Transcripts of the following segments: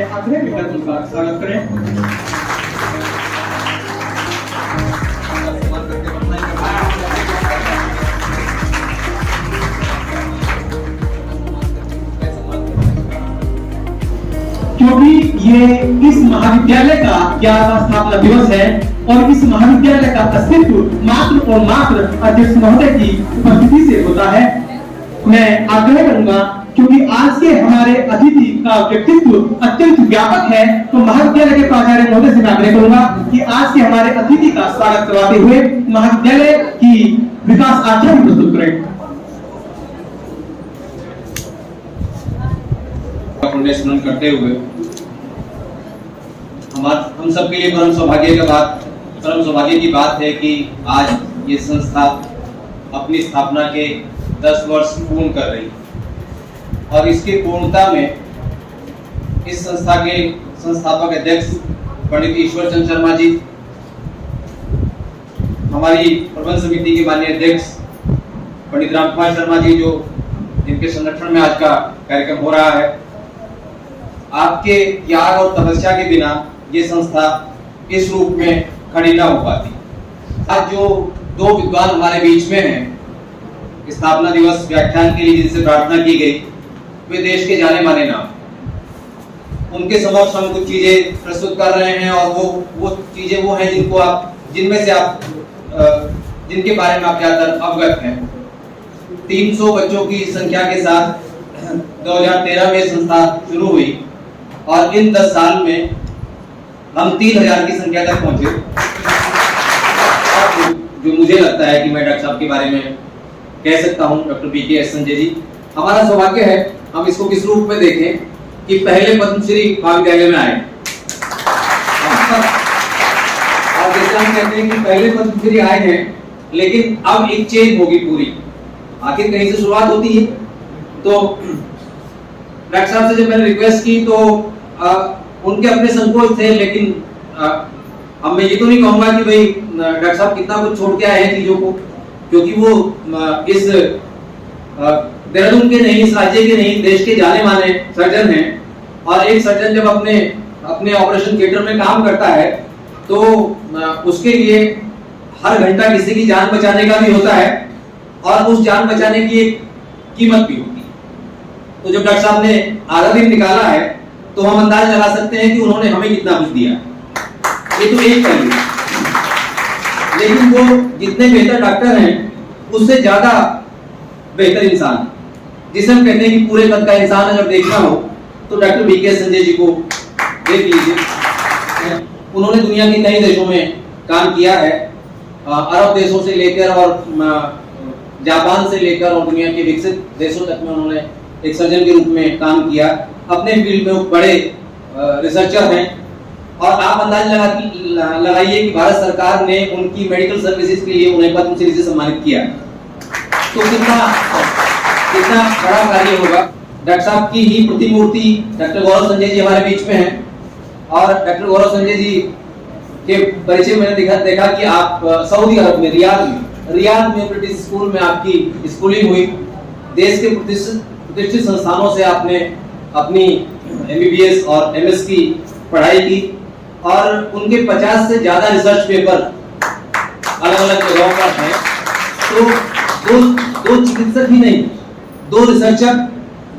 आग्रह विकल्प उनका स्वागत करें। क्योंकि ये इस महाविद्यालय का 11वां स्थापना दिवस है और इस महाविद्यालय का अस्तित्व मात्र और मात्र अध्यक्ष महोदय की उपस्थिति से होता है। मैं आग्रह करूंगा, क्योंकि आज के हमारे अतिथि का व्यक्तित्व अत्यंत व्यापक है, तो महाविद्यालय के प्राचार्य महोदय से मैं आग्रह करूंगा कि आज के हमारे अतिथि का स्वागत करवाते हुए महाविद्यालय की विकास आचरण प्रस्तुत करें। स्मरण करते हुए हम सबके लिए परम सौभाग्य की बात है कि आज ये संस्था अपनी स्थापना के 10 वर्ष पूर्ण कर रही है और इसके पूर्णता में इस संस्था के संस्थापक अध्यक्ष पंडित ईश्वर चंद्र शर्मा जी, हमारी प्रबंध समिति के माननीय अध्यक्ष पंडित रामकुमार शर्मा जी, जो जिनके संरक्षण में आज का कार्यक्रम हो रहा है, आपके त्याग और तपस्या के बिना ये संस्था इस रूप में खड़ी ना हो पाती। आज जो दो विद्वान हमारे बीच में हैं, स्थापना दिवस व्याख्यान के लिए जिनसे प्रार्थना की गई, वे देश के जाने माने नाम। उनके समक्ष हम कुछ चीजें प्रस्तुत कर रहे हैं और वो चीजें वो हैं जिनके बारे में आप ज्यादातर अवगत हैं। 300 बच्चों की संख्या के साथ 2013 में संस्था शुरू हुई और इन 10 साल में हम 3000 की संख्या तक पहुंचे। जो मुझे लगता है कि मैं डॉक्टर साहब के बारे में कह सकता हूं, डॉक्टर PK संजय जी, हमारा सौभाग्य है, हम इसको किस रूप में देखें कि पहले पद्मश्री महाविद्यालय में आए और जैसे हम कहते हैं कि पहले पद्मश्री आए हैं, लेकिन अब एक चेंज होगी पूरी। आखिर कहीं से शुरुआत होती है। तो डॉक्टर साहब से जब मैंने रिक्वेस्ट की तो उनके अपने संकोच थे, लेकिन अब मैं ये तो नहीं कहूंगा कि भाई डॉक्टर साहब कितना कुछ छोड़ के आए हैं चीजों को, क्योंकि वो इस देहरादून के नहीं, इस राज्य के नहीं, देश के जाने माने सर्जन हैं। और एक सर्जन जब अपने ऑपरेशन थिएटर में काम करता है तो उसके लिए हर घंटा किसी की जान बचाने का भी होता है और उस जान बचाने की एक कीमत भी होती है। तो जब डॉक्टर साहब ने आधा दिन निकाला है तो हम अंदाज लगा सकते हैं कि उन्होंने हमें कितना कुछ दिया। ये तो एक पहलू, लेकिन वो जितने बेहतर डॉक्टर हैं उससे ज्यादा बेहतर इंसान, जिसे हम कहते हैं कि पूरे कद का इंसान अगर देखना हो तो डॉक्टर PK संजय जी को देख लीजिए। उन्होंने दुनिया के कई देशों में काम किया है, अरब देशों से लेकर और जापान से लेकर और दुनिया के विकसित देशों तक में उन्होंने एक सर्जन के रूप में काम किया। अपने फील्ड में वो बड़े रिसर्चर हैं और आप अंदाज लगाइए कि भारत सरकार ने उनकी मेडिकल सर्विसेज के लिए उन्हें पद्मश्री से सम्मानित किया, तो कितना बड़ा कार्य होगा। डॉक्टर साहब की ही प्रतिमूर्ति डॉक्टर गौरव संजय जी हमारे बीच में हैं और डॉक्टर गौरव संजय जी के परिचय मैंने देखा कि आप सऊदी अरब में रियाद में ब्रिटिश स्कूल में आपकी स्कूलिंग हुई। देश के प्रतिष्ठित संस्थानों से आपने अपनी MBBS और MS की पढ़ाई की और उनके 50 से ज्यादा रिसर्च पेपर अलग अलग जगहों पर हैं। तो दो चिकित्सक ही नहीं, 2 रिसर्चर,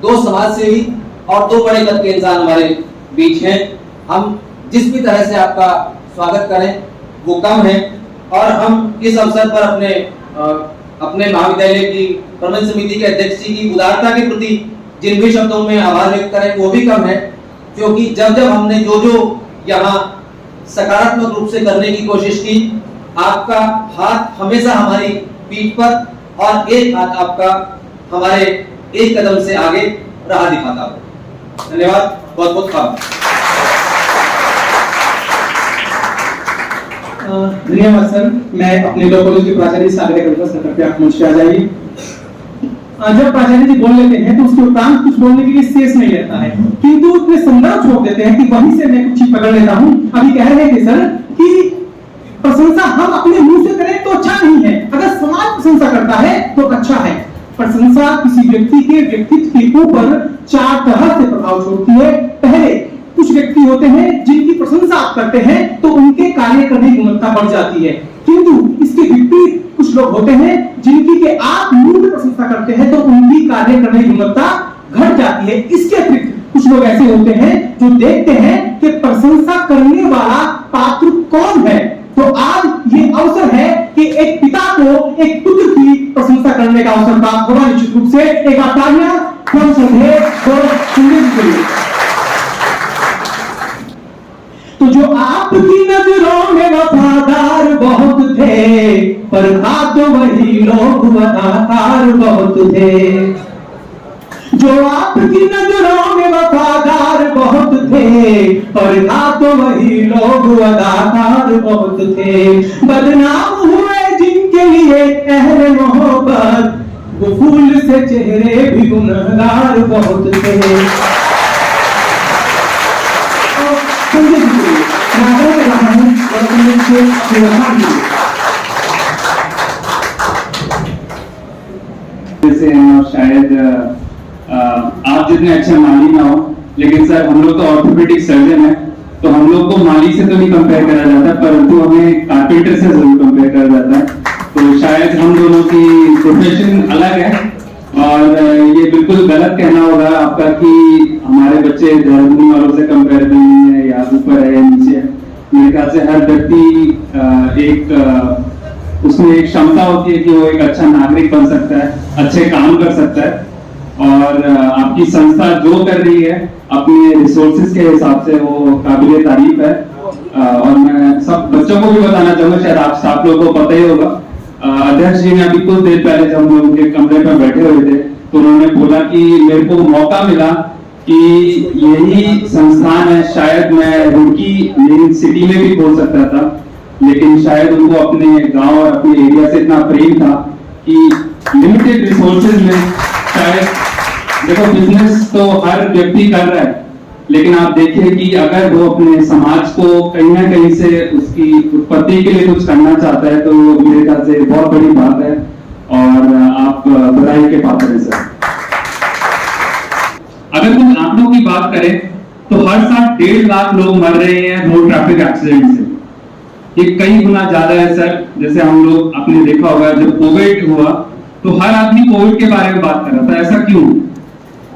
2 समाजसेवी और 2 बड़े कद के इंसान हमारे बीच हैं। हम जिस भी तरह से आपका स्वागत करें वो कम है और हम इस अवसर पर अपने महाविद्यालय की प्रबंध समिति के अध्यक्ष जी की उदारता के प्रति जिन भी शब्दों में आभार व्यक्त करें वो भी कम है, क्योंकि जब हमने जो यहाँ सकारात्मक रूप से करने की कोशिश की, आपका हाथ हमेशा हमारी पीठ पर और एक हाथ आपका हमारे एक कदम से आगे राह दिखाता हो। धन्यवाद, बहुत बहुत आभार। धन्यवाद सर। मैं अपने लॉ कॉलेज के प्राचार्य से आग्रह करूंगा, सर कृपया आप मंच पे आ जाइए। जब प्राचार्य जी बोल लेते हैं तो उसके उपरांत कुछ बोलने के लिए शेष नहीं रहता है, किंतु उसमें संदर्भ छोड़ देते हैं कि वहीं से मैं कुछ चीज पकड़ लेता हूं। अभी कह रहे थे सर कि प्रशंसा हम अपने मुंह से करें तो अच्छा नहीं है, अगर समाज प्रशंसा करता है तो अच्छा है। प्रशंसा किसी व्यक्ति के व्यक्तित्व के ऊपर 4 तरह से प्रभाव छोड़ती है। पहले कुछ होते हैं जिनकी प्रशंसा आप करते हैं तो उनके कार्य करने की गुणवत्ता बढ़ जाती है, किंतु इसके विपरीत कुछ लोग होते हैं जिनकी के आप मूल प्रशंसा करते हैं तो उनकी कार्य करने की गुणवत्ता घट जाती है। इसके अतिरिक्त कुछ लोग ऐसे होते हैं जो देखते हैं कि प्रशंसा करने वाला पात्र कौन है, तो आज ये अवसर है कि एक पिता को एक पुत्र की प्रशंसा करने का अवसर प्राप्त होगा। निश्चित रूप से एक तालियां कौन श्रद्धेय और सुंदर के लिए। तो जो आपकी नजरों में वफादार बहुत थे, पर तो वही लोग वफादार बहुत थे। जो आपकी नजरों में वफादार बहुत थे, पर तो वही लोग वफादार बहुत थे। बदनाम हुए जिनके लिए अहले मोहब्बत, वो फूल से चेहरे भी गुनहगार बहुत थे। जैसे शायद आप जितने अच्छे माली ना हो, लेकिन सर हम लोग तो ऑर्थोपेडिक सर्जन है, तो हम लोग को माली से तो नहीं कंपेयर करा जाता, परंतु हमें कारपेंटर से जरूर कंपेयर करा जाता है। तो शायद हम दोनों की प्रोफेशन अलग है, और ये बिल्कुल गलत कहना होगा आपका कि हमारे बच्चे देहरादून वालों से कंपेयर नहीं है, या ऊपर है या नीचे है। मेरे ख्याल से हर व्यक्ति उसमें एक क्षमता होती है कि वो एक अच्छा नागरिक बन सकता है, अच्छे काम कर सकता है, और आपकी संस्था जो कर रही है अपने रिसोर्सेज के हिसाब से वो काबिले तारीफ है। और मैं सब बच्चों को भी बताना चाहूंगा, शायद आप लोगों को पता ही होगा, अध्यक्ष जी ने अभी कुछ देर पहले जब हम लोग उनके कमरे पर बैठे हुए थे तो उन्होंने बोला कि मेरे को मौका मिला कि यही संस्थान है, शायद मैं रुड़की मेन सिटी में भी खोल सकता था, लेकिन शायद उनको अपने गांव और अपने एरिया से इतना प्रेम था कि लिमिटेड रिसोर्सेज में शायद, देखो बिजनेस तो हर व्यक्ति कर रहा है, लेकिन आप देखिए कि अगर वो अपने समाज को कहीं ना कहीं से उसकी उत्पत्ति के लिए कुछ करना चाहता है तो मेरे ख्याल से बहुत बड़ी बात है, और आप बधाई के पात्र हैं सर। अगर कुछ आंकड़ों की बात करें तो हर साल 1.5 लाख लोग मर रहे हैं रोड ट्रैफिक एक्सीडेंट से। ये कई गुना ज्यादा है सर। जैसे हम लोग आपने देखा होगा जब कोविड हुआ तो हर आदमी कोविड के बारे में बात कर रहा था। ऐसा क्यों?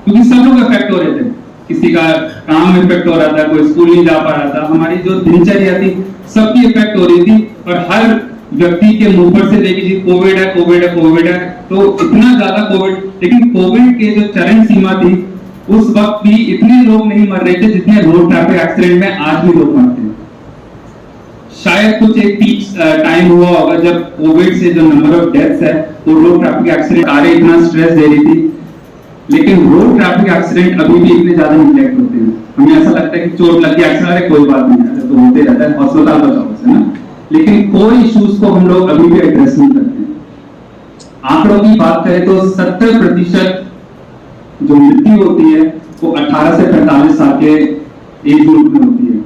क्योंकि सब लोग इफेक्ट हो रहे थे, किसी का काम इफेक्ट हो रहा था, कोई स्कूल नहीं जा पा रहा था, हमारी जो दिनचर्या थी सबकी इफेक्ट हो रही थी, और हर व्यक्ति के मुंह पर से देखिए जी कोविड है कोविड है कोविड है, तो इतना ज्यादा कोविड। लेकिन कोविड के जो चरम सीमा थी उस वक्त भी इतने लोग नहीं मर रहे थे जितने रोड ट्रैफिक एक्सीडेंट में आज भी लोग मरते हैं। शायद कुछ एक पीक टाइम हुआ होगा जब कोविड से जो नंबर ऑफ डेथ्स है वो रोड ट्रैफिक एक्सीडेंट कारें इतना स्ट्रेस दे रही थी, लेकिन रोड ट्रैफिक एक्सीडेंट अभी भी इतने ज्यादा निगलेक्ट होते हैं। हमें ऐसा लगता है कि चोट लग गई एक्सीडेंट है कोई बात नहीं है, तो होते रहता है, अस्पताल बचाओ है ना, लेकिन कोई इश्यूज को हम लोग अभी भी एड्रेस नहीं करते हैं। आंकड़ों की बात करें तो 70% जो मृत्यु होती है वो 18 से 45 साल के एज ग्रुप में होती है,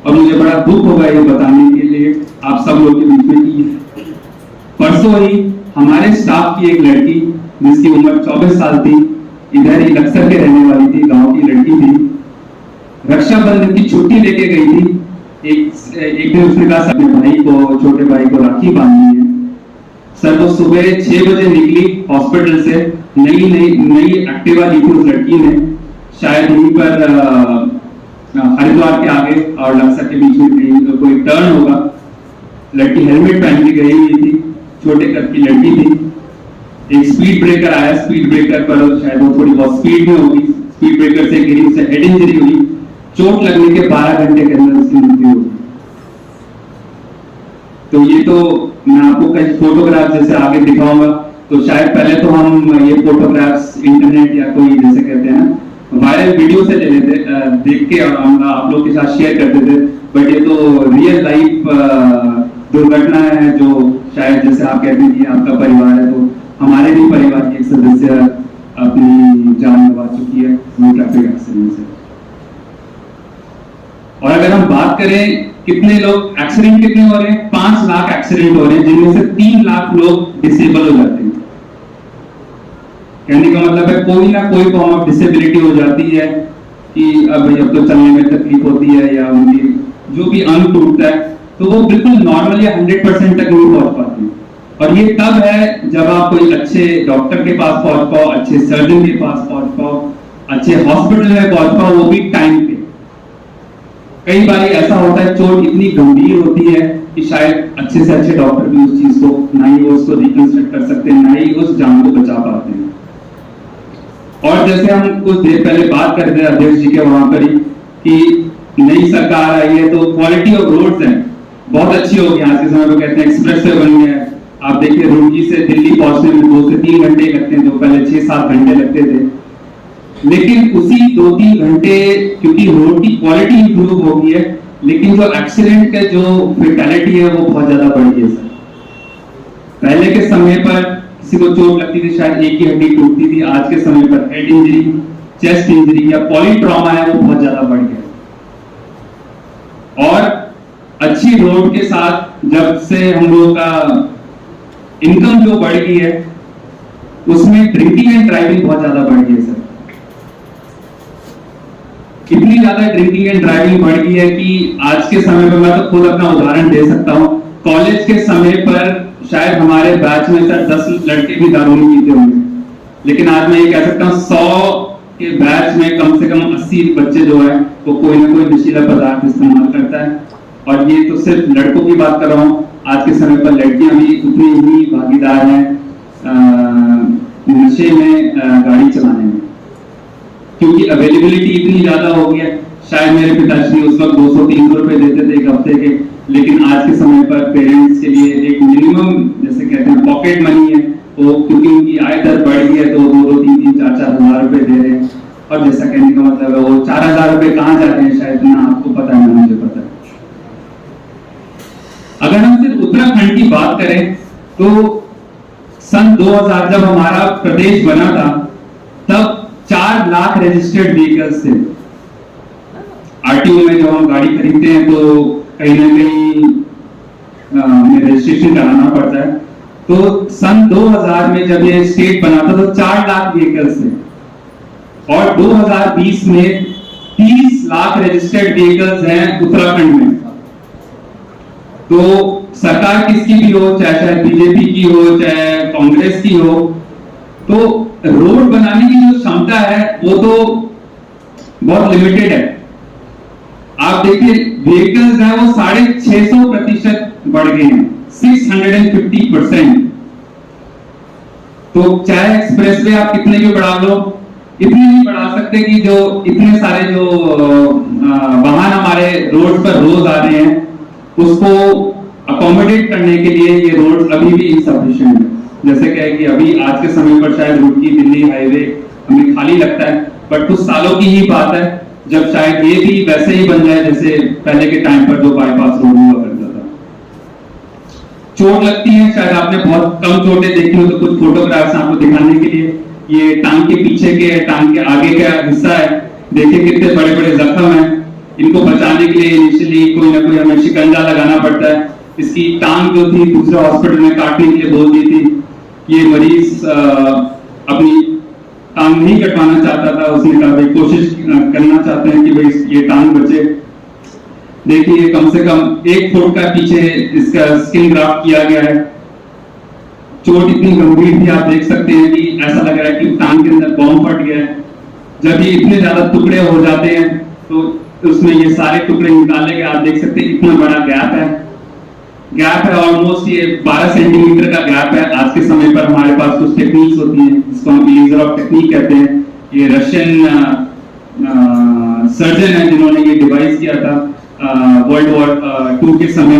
और मुझे बड़ा दुख होगा ये बताने के लिए आप सब लोग के बीच में कि परसों ही हमारे स्टाफ की एक लड़की जिसकी उम्र 24 साल थी, इधर ही लक्सर के रहने वाली थी, गांव की लड़की थी, रक्षाबंधन की छुट्टी लेके गई थी। एक दिन उसने कहा अपने भाई को, छोटे भाई को राखी बांधनी है सर। वो सुबह 6 बजे निकली हॉस्पिटल से, नई एक्टिवा ली थी उस लड़की ने, शायद यहीं पर हरिद्वार के आगे और लक्सर के बीच में कहीं कोई टर्न होगा। लड़की हेलमेट पहन के गई हुई थी, छोटे कद की लड़की थी। एक स्पीड ब्रेकर आया, स्पीड ब्रेकर पर शायद वो थोड़ी बहुत स्पीड में होगी, स्पीड ब्रेकर से गिरी, उसे हेड इंजरी हुई, चोट लगने के 12 घंटे के अंदर उसकी मृत्यु होगी। तो ये तो मैं आपको कई फोटोग्राफ जैसे आगे दिखाऊंगा, तो शायद पहले तो हम ये फोटोग्राफ्स इंटरनेट या कोई जैसे कहते हैं ना वायरल वीडियो से ले लेते, देख के हम आप लोग के साथ शेयर करते थे, बट ये तो रियल लाइफ दुर्घटना है जो शायद जैसे आप कहते हैं कि आपका परिवार है, तो हमारे भी परिवार की एक सदस्य अपनी जान गंवा चुकी है रोड ट्रैफिक एक्सीडेंट से। और अगर हम बात करें कितने लोग एक्सीडेंट कितने हो रहे हैं, 5 लाख एक्सीडेंट हो रहे हैं, जिनमें से 3 लाख लोग डिसेबल हो जाते हैं। कहने का मतलब है कोई ना कोई फॉर्म ऑफ डिसेबिलिटी हो जाती है, कि अब तो चलने में तकलीफ होती है या उनकी जो भी अंग टूटता है, तो वो बिल्कुल नॉर्मल या 100% तक नहीं पहुंच पाती। और ये तब है जब आप कोई अच्छे डॉक्टर के पास पहुंच पाओ, अच्छे सर्जन के पास पहुंच पाओ, अच्छे हॉस्पिटल में पहुंच पाओ, वो भी टाइम पे। कई बार ऐसा होता है, चोट इतनी गंभीर होती है कि शायद अच्छे से अच्छे डॉक्टर भी उस चीज को ना ही वो उसको रिकंस्ट्रक्ट कर सकते हैं, ना ही उस जान को बचा पाते हैं। और जैसे हम कुछ देर पहले बात कर रहे थे अध्यक्ष जी के वहां पर ही कि नई सरकार आई है तो क्वालिटी ऑफ रोड्स है बहुत अच्छी होगी। आज के समय में कहते हैं एक्सप्रेस वे बन गया है। आप देखिए रुड़की से दिल्ली पहुंचने में 2 से 3 घंटे लगते हैं, जो पहले 6-7 घंटे लगते थे। लेकिन उसी 2-3 घंटे क्योंकि रोड की क्वालिटी इंप्रूव हो गई है, लेकिन जो एक्सीडेंट का जो फेटालिटी है वो बहुत ज्यादा बढ़ गई है सर। पहले के समय पर किसी को चोट लगती थी शायद एक ही हड्डी टूटती थी, आज के समय पर हेड इंजरी, चेस्ट इंजरी या पॉलीट्रॉमा है वो बहुत ज्यादा बढ़ गया। और अच्छी रोड के साथ जब से हम लोगों का इनकम जो बढ़ गई है, उसमें ड्रिंकिंग एंड ड्राइविंग बहुत ज्यादा बढ़ गई है सर। इतनी ज्यादा ड्रिंकिंग एंड ड्राइविंग बढ़ गई है कि आज के समय पर मैं तो खुद अपना उदाहरण दे सकता हूं। कॉलेज के समय पर शायद हमारे बैच में सर 10 लड़के भी दारू नहीं पीते होंगे, लेकिन आज मैं ये कह सकता हूं 100 के बैच में कम से कम 80 बच्चे जो है वो कोई ना कोई नशीला पदार्थ इस्तेमाल करता है। और ये तो सिर्फ लड़कों की बात कर रहा हूँ, आज के समय पर लड़कियां भी उतनी ही भागीदार हैं नशे में, गाड़ी चलाने में, क्योंकि अवेलेबिलिटी इतनी ज्यादा हो गई है। शायद मेरे पिताश्री उस वक्त 200-300 रुपए देते थे एक हफ्ते के, लेकिन आज के समय पर पेरेंट्स के लिए एक मिनिमम जैसे कहते हैं पॉकेट मनी है, वो क्योंकि उनकी आय दर बढ़ गई है तो 2-3-4 हजार रुपए दे रहे हैं। और जैसा कहने का मतलब है वो 4000 रुपए कहाँ जा रहे हैं शायद ना आपको पता है ना मुझे पता है। अगर हम सिर्फ उत्तराखंड की बात करें तो सन 2000 जब हमारा प्रदेश बना था तब 4 लाख रजिस्टर्ड व्हीकल्स थे। आरटीओ में जब हम गाड़ी खरीदते हैं तो कहीं ना कहीं हमें रजिस्ट्रेशन कराना पड़ता है। तो सन 2000 में जब ये स्टेट बना था तो 4 लाख व्हीकल्स थे और 2020 में 30 लाख रजिस्टर्ड व्हीकल्स हैं उत्तराखंड में। तो सरकार किसकी भी हो, चाहे बीजेपी की हो चाहे कांग्रेस की हो, तो रोड बनाने की जो क्षमता है वो तो बहुत लिमिटेड है। आप देखिए व्हीकल्स हैं वो 650% बढ़ गए हैं, 650%। तो चाहे एक्सप्रेसवे आप कितने भी बढ़ा लो, इतने नहीं बढ़ा सकते कि जो इतने सारे जो वाहन हमारे रोड पर रोज आ रहे हैं उसको अकोमोडेट करने के लिए ये रोड अभी भी इनसफिशिएंट है। जैसे क्या है कि अभी आज के समय पर शायद रुड़की दिल्ली हाईवे हमें खाली लगता है, बट कुछ सालों की ही बात है जब शायद ये भी वैसे ही बन जाए जैसे पहले के टाइम पर जो बाईपास रोड हुआ करता था। चोट लगती है, शायद आपने बहुत कम चोटें देखी हो तो कुछ फोटोग्राफ्स आपको दिखाने के लिए, ये टांग के पीछे के टांग के आगे का हिस्सा है, देखिए कितने बड़े बड़े जख्म हैं। इनको बचाने के लिए इनिशियली कोई ना कोई हमें शिकंजा लगाना पड़ता है। इसकी टांग जो थी दूसरे हॉस्पिटल में काटने के लिए बोल दी थी, ये मरीज अपनी टांग नहीं कटवाना चाहता था, उसने कहा भाई कोशिश करना चाहते हैं कि भाई ये टांग बचे। देखिए कम से कम 1 फुट का पीछे इसका स्किन ग्राफ्ट किया गया है। चोट इतनी गंभीर थी, आप देख सकते हैं कि ऐसा लग रहा है कि टांग के अंदर बॉम्ब फट गया है। जब ये इतने ज्यादा टुकड़े हो जाते हैं तो उसमें ये सारे टुकड़े निकाले गए, आप देख सकते हैं इतना बड़ा गैप है ऑलमोस्ट ये 12 सेंटीमीटर का गैप है। आज के समय पर हमारे पास कुछ टेक्निक्स होती हैं जिसको हम लेजर ऑफ टेक्निक कहते हैं। ये रशियन सर्जन है जिन्होंने ये डिवाइस किया था वर्ल्ड वॉर 2 के समय।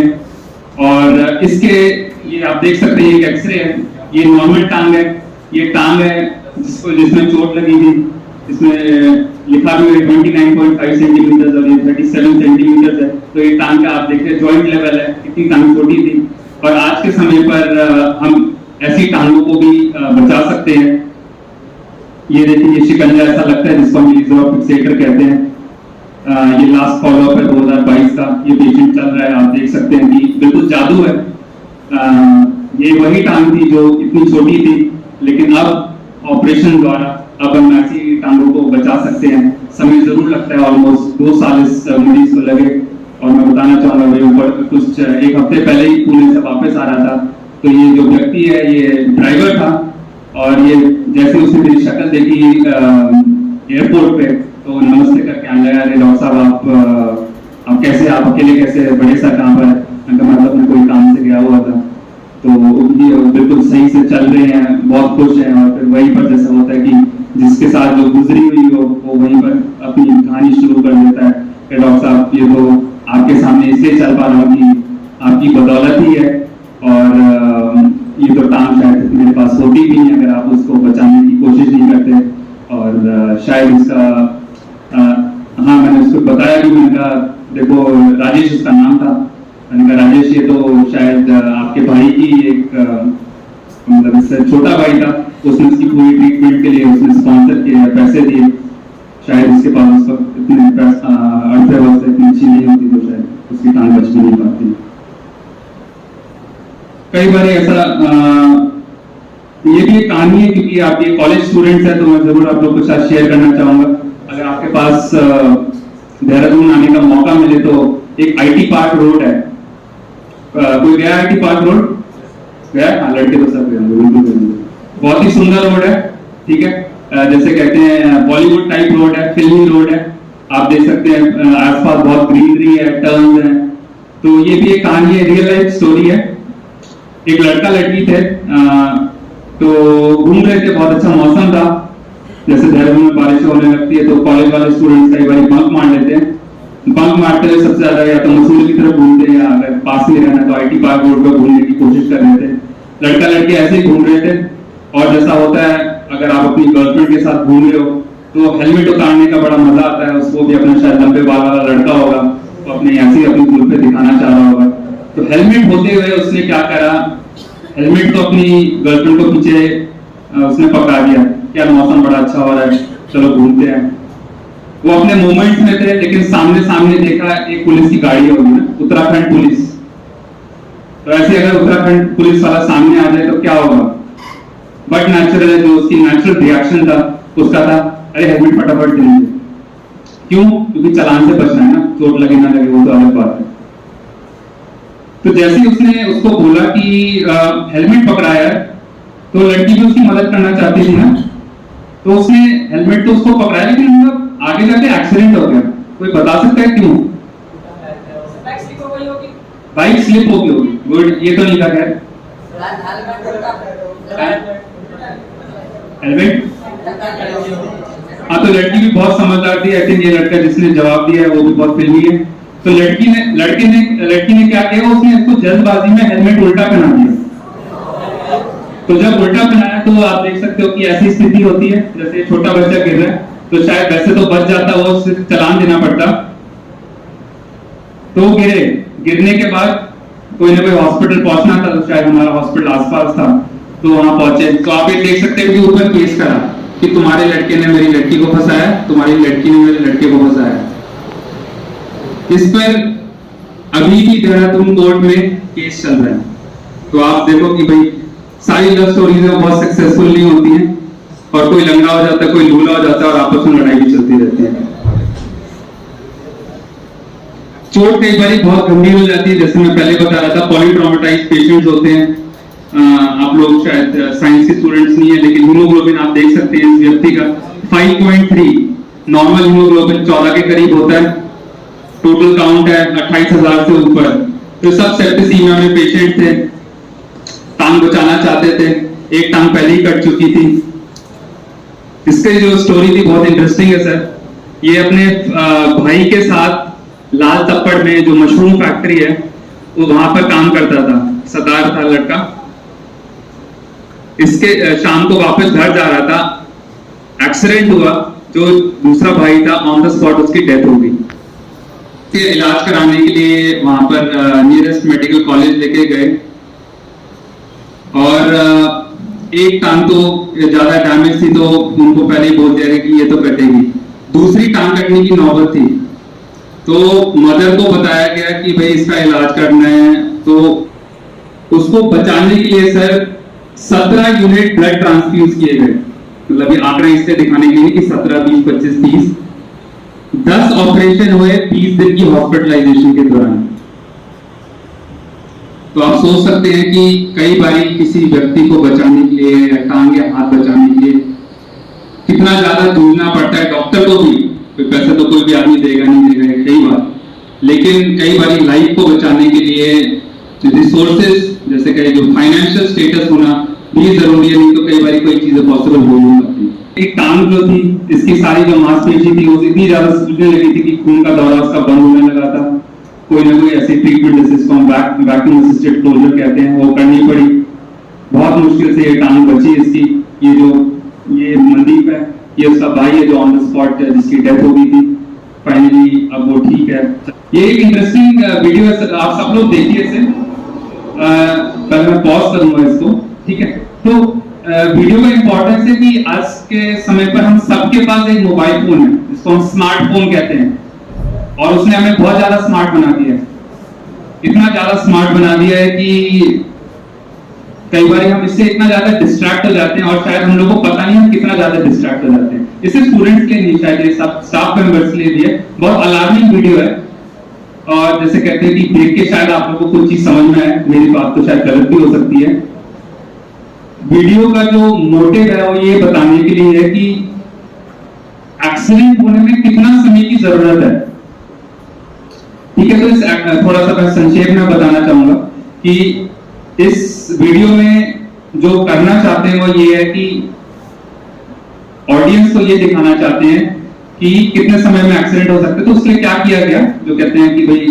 और इसके ये आप देख सकते हैं एक एक्सरे है, ये नॉर्मल टांग है, ये टांग है जिसमें चोट लगी थी। इसमें लिखा भी है 29.5 सेंटीमीटर और ये 37 सेंटीमीटर है। तो ये टांग का आप देखिए जॉइंट लेवल है, इतनी टांग छोटी थी। और आज के समय पर हम ऐसी टांगों को भी बचा सकते हैं। ये देखिए ये शिकंजा ऐसा लगता है जिसको हम लेजर ऑफ फिक्सेटर कहते हैं। ये लास्ट फॉलोअप है 2022 का, ये पेशेंट चल रहा है, आप देख सकते हैं कि बिल्कुल जादू है। ये वही टांग थी जो इतनी छोटी थी, लेकिन अब ऑपरेशन द्वारा अब हम ऐसी टांगों को बचा सकते हैं। समय जरूर लगता है, ऑलमोस्ट 2 साल इस मरीज को लगे। और मैं बताना चाहूंगा भाई, ऊपर कुछ एक हफ्ते पहले ही पुणे से वापस आ रहा था, तो ये जो व्यक्ति है ये ड्राइवर था, और ये जैसे उसने मेरी शक्ल देखी एयरपोर्ट पे, तो नमस्ते करके आने लगा, अरे डॉक्टर साहब आप कैसे, आप अकेले कैसे, बड़े सर कहाँ पर है? मतलब अपने कोई काम से गया हुआ था। तो ये बिल्कुल सही से चल रहे हैं, बहुत खुश हैं। और फिर वहीं पर जैसा होता है कि जिसके साथ जो गुजरी हुई हो वो वहीं पर अपनी कहानी शुरू कर देता है कि डॉक्टर साहब ये तो आपके सामने इसलिए चल पा रहा हूँ कि आपकी बदौलत ही है, और ये तो टांग शायद मेरे पास होती भी नहीं अगर आप उसको बचाने की कोशिश नहीं करते। और शायद उसका हाँ, मैंने उसको बताया भी, मैंने कहा देखो राजेश उसका नाम था, मैंने कहा राजेश ये तो शायद आपके भाई की एक मतलब इससे छोटा भाई था, उसने उसकी पूरी ट्रीटमेंट के लिए उसने स्पॉन्सर किए, पैसे दिए, शायद उसके पास उस वक्त इतने अर्थव्यवस्था इतनी अच्छी नहीं होती तो शायद उसकी टांग बच भी नहीं पाती। कई बार ऐसा ये भी एक कहानी है, क्योंकि आप ये कॉलेज स्टूडेंट्स हैं तो मैं जरूर आप लोग के साथ शेयर करना चाहूंगा। अगर आपके पास देहरादून आने का मौका मिले तो एक आईटी पार्क रोड है, कोई गया आईटी पार्क रोड? गया? हाँ, लड़के तो सब गए। बहुत ही सुंदर रोड है, ठीक है, जैसे कहते हैं बॉलीवुड टाइप रोड है, फिल्मी रोड है। आप देख सकते हैं आसपास बहुत ग्रीनरी है, टर्न्स हैं। तो ये भी एक कहानी है, रियल लाइफ स्टोरी है। एक लड़का लड़की थे, तो घूम रहे थे, बहुत अच्छा मौसम था, जैसे देहरादून में बारिश होने लगती है तो कॉलेज वाले स्टूडेंट्स कई बार बंक मार लेते हैं। बंक मारते हुए सबसे ज्यादा या तो मसूरी की तरफ घूमते हैं, या अगर पास में रहना तो आईटी पार्क रोड पर घूमने की कोशिश कर रहे थे। लड़का लड़की ऐसे ही घूम रहे थे, और जैसा होता है अगर आप अपनी गर्लफ्रेंड के साथ घूम रहे हो तो हेलमेट उतारने का बड़ा मजा आता है। उसको भी अपना शायद लंबे बाल वाला लड़का होगा तो अपने ऐसे ही अपनी दुल्हन पे दिखाना चाह रहा होगा, तो हेलमेट होते हुए उसने क्या करा, हेलमेट को अपनी गर्लफ्रेंड को पीछे उसने पकड़ा दिया, क्या मौसम बड़ा अच्छा हो रहा है, चलो घूमते हैं। वो अपने मोमेंट्स में थे, लेकिन सामने देखा एक पुलिस की गाड़ी होगी ना, उत्तराखंड पुलिस। तो ऐसे अगर उत्तराखंड पुलिस वाला सामने आ जाए तो क्या होगा? बट नेचुरल जो उसकी नेचुरल रिएक्शन था उसका था, अरे हेलमेट फटाफट दे दीजिए। क्यों? क्योंकि चालान से बचना है ना, चोट लगे ना लगे वो तो अलग बात है। तो जैसे ही उसने उसको बोला कि हेलमेट पकड़ाया, तो लड़की भी उसकी मदद करना चाहती थी ना, तो उसने हेलमेट तो उसको पकड़ाया, लेकिन मतलब आगे जाके एक्सीडेंट हो गया। कोई बता सकता है क्यों? बाइक स्लिप हो गई होगी। गुड, ये तो नहीं था खैर। हेलमेट, हाँ, तो लड़की भी बहुत समझदार थी। आई थिंक ये लड़का जिसने जवाब दिया है वो भी बहुत फिल्मी है। तो लड़की ने क्या किया, उसने इसको जल्दबाजी में हेलमेट उल्टा पहना दिया। तो जब उल्टा पहनाया तो आप देख सकते हो कि ऐसी स्थिति होती है जैसे छोटा बच्चा गिर रहा है, तो शायद वैसे तो बच जाता, वो सिर्फ चालान देना पड़ता। तो गिरने के बाद कोई ना कोई हॉस्पिटल पहुंचना था, तो शायद हमारा हॉस्पिटल आसपास था, तो वहां पहुंचे। तो आप ये देख सकते हैं कि ऊपर केस करा कि तुम्हारे लड़के ने मेरी लड़की को फंसाया, तुम्हारी लड़की ने मेरे लड़के को फंसाया। इस पर अभी भी देहरादून कोर्ट में केस चल रहा है। तो आप देखो कि भाई सारी लव स्टोरीज बहुत सक्सेसफुल नहीं होती हैं, और कोई लंगड़ा हो जाता है, कोई लूला हो जाता है, और आपस में लड़ाई भी चलती रहती है। चोट कई बार बहुत गंभीर हो जाती है, जैसे मैं पहले बता रहा था, पॉलीट्रॉमेटाइज्ड पेशेंट्स होते हैं। आप लोग शायद साइंस के स्टूडेंट्स नहीं है, लेकिन हीमोग्लोबिन आप देख सकते हैं इस व्यक्ति का 5.3, नॉर्मल हीमोग्लोबिन 14 के करीब होता है, टोटल काउंट है 28,000 से ऊपर। तो सब सेप्टिसीमिया में पेशेंट थे, टांग बचाना चाहते थे, एक टांग पहले ही कट चुकी थी। इसकी जो स्टोरी थी बहुत इंटरेस्टिंग है सर। ये अपने भाई के साथ लाल तप्पड़ में जो मशरूम फैक्ट्री है वो वहां पर काम करता था, सरदार था लड़का। इसके शाम को वापस घर जा रहा था, एक्सीडेंट हुआ, जो दूसरा भाई था ऑन द स्पॉट उसकी डेथ हो गई। इलाज कराने के लिए वहां पर नियरेस्ट मेडिकल कॉलेज लेके गए, और एक टांग तो ज्यादा डैमेज थी तो उनको पहले ही बोल दिया कि ये तो कटेगी। दूसरी टांग कटने की नौबत थी, तो मदर को बताया गया कि भाई इसका इलाज करना है। तो उसको बचाने के लिए सर 17 यूनिट ब्लड ट्रांसफ्यूज किए गए। मतलब ये आंकड़ा इससे दिखाने के लिए कि 17, 20, 25, 30 10 ऑपरेशन हुए 20 दिन की हॉस्पिटलाइजेशन के दौरान। तो आप सोच सकते हैं कि कई बार किसी व्यक्ति को बचाने के लिए या टांग या हाथ बचाने के लिए कितना ज्यादा जूझना पड़ता है। डॉक्टर को भी पैसे तो कोई भी आदमी देगा नहीं देगा कई बार, लेकिन कई बार लाइफ को बचाने के लिए रिसोर्सेज जैसे कि जो फाइनेंशियल स्टेटस होना भी जरूरी है, नहीं तो कई बार कोई चीजें पॉसिबल हो नहीं सकती। एक टांग जो थी, इसकी सारी जो मांसपेशी थी वो इतनी ज्यादा सूजने लगी थी कि खून का दौरा उसका बंद होने लगा था। कोई ना कोई ऐसी ट्रीटमेंट जिसको हम वैक्यूम असिस्टेड क्लोजर कहते हैं वो करनी पड़ी। बहुत मुश्किल से ये टांग बची इसकी। ये मनदीप है, ये उसका भाई है जो ऑन द स्पॉट जिसकी डेथ हो गई थी। फाइनली अब वो ठीक है। ये एक इंटरेस्टिंग वीडियो है, आप सब लोग देखिए इसे। पहले मैं पॉज करूंगा इसको, ठीक है। तो वीडियो का इंपॉर्टेंस है कि आज के समय पर हम सबके पास एक मोबाइल फोन है जिसको हम स्मार्टफोन कहते हैं, और उसने हमें बहुत ज्यादा स्मार्ट बना दिया है। इतना ज्यादा स्मार्ट बना दिया है कि कई बार हम इससे इतना ज्यादा डिस्ट्रैक्ट हो जाते हैं और शायद हम लोगों को पता नहीं हम कितना ज्यादा डिस्ट्रैक्ट हो जाते हैं। इसे स्टूडेंट्स के लिए, शायद सब स्टाफ मेंबर्स के लिए भी है। बहुत अलार्मिंग वीडियो है, और जैसे कहते हैं कि देख के शायद आप लोगों को कुछ चीज समझ में आए, मेरी बात तो शायद गलत भी हो सकती है। वीडियो का जो मोटिव है वो ये बताने के लिए है कि एक्सीडेंट होने में कितना समय की जरूरत है, ठीक है। तो इस थोड़ा सा मैं संक्षेप में बताना चाहूंगा कि इस वीडियो में जो करना चाहते हैं वो ये है कि ऑडियंस को ये दिखाना चाहते हैं कि कितने समय में एक्सीडेंट हो सकते हैं। तो उसके लिए क्या किया गया, जो कहते हैं कि भाई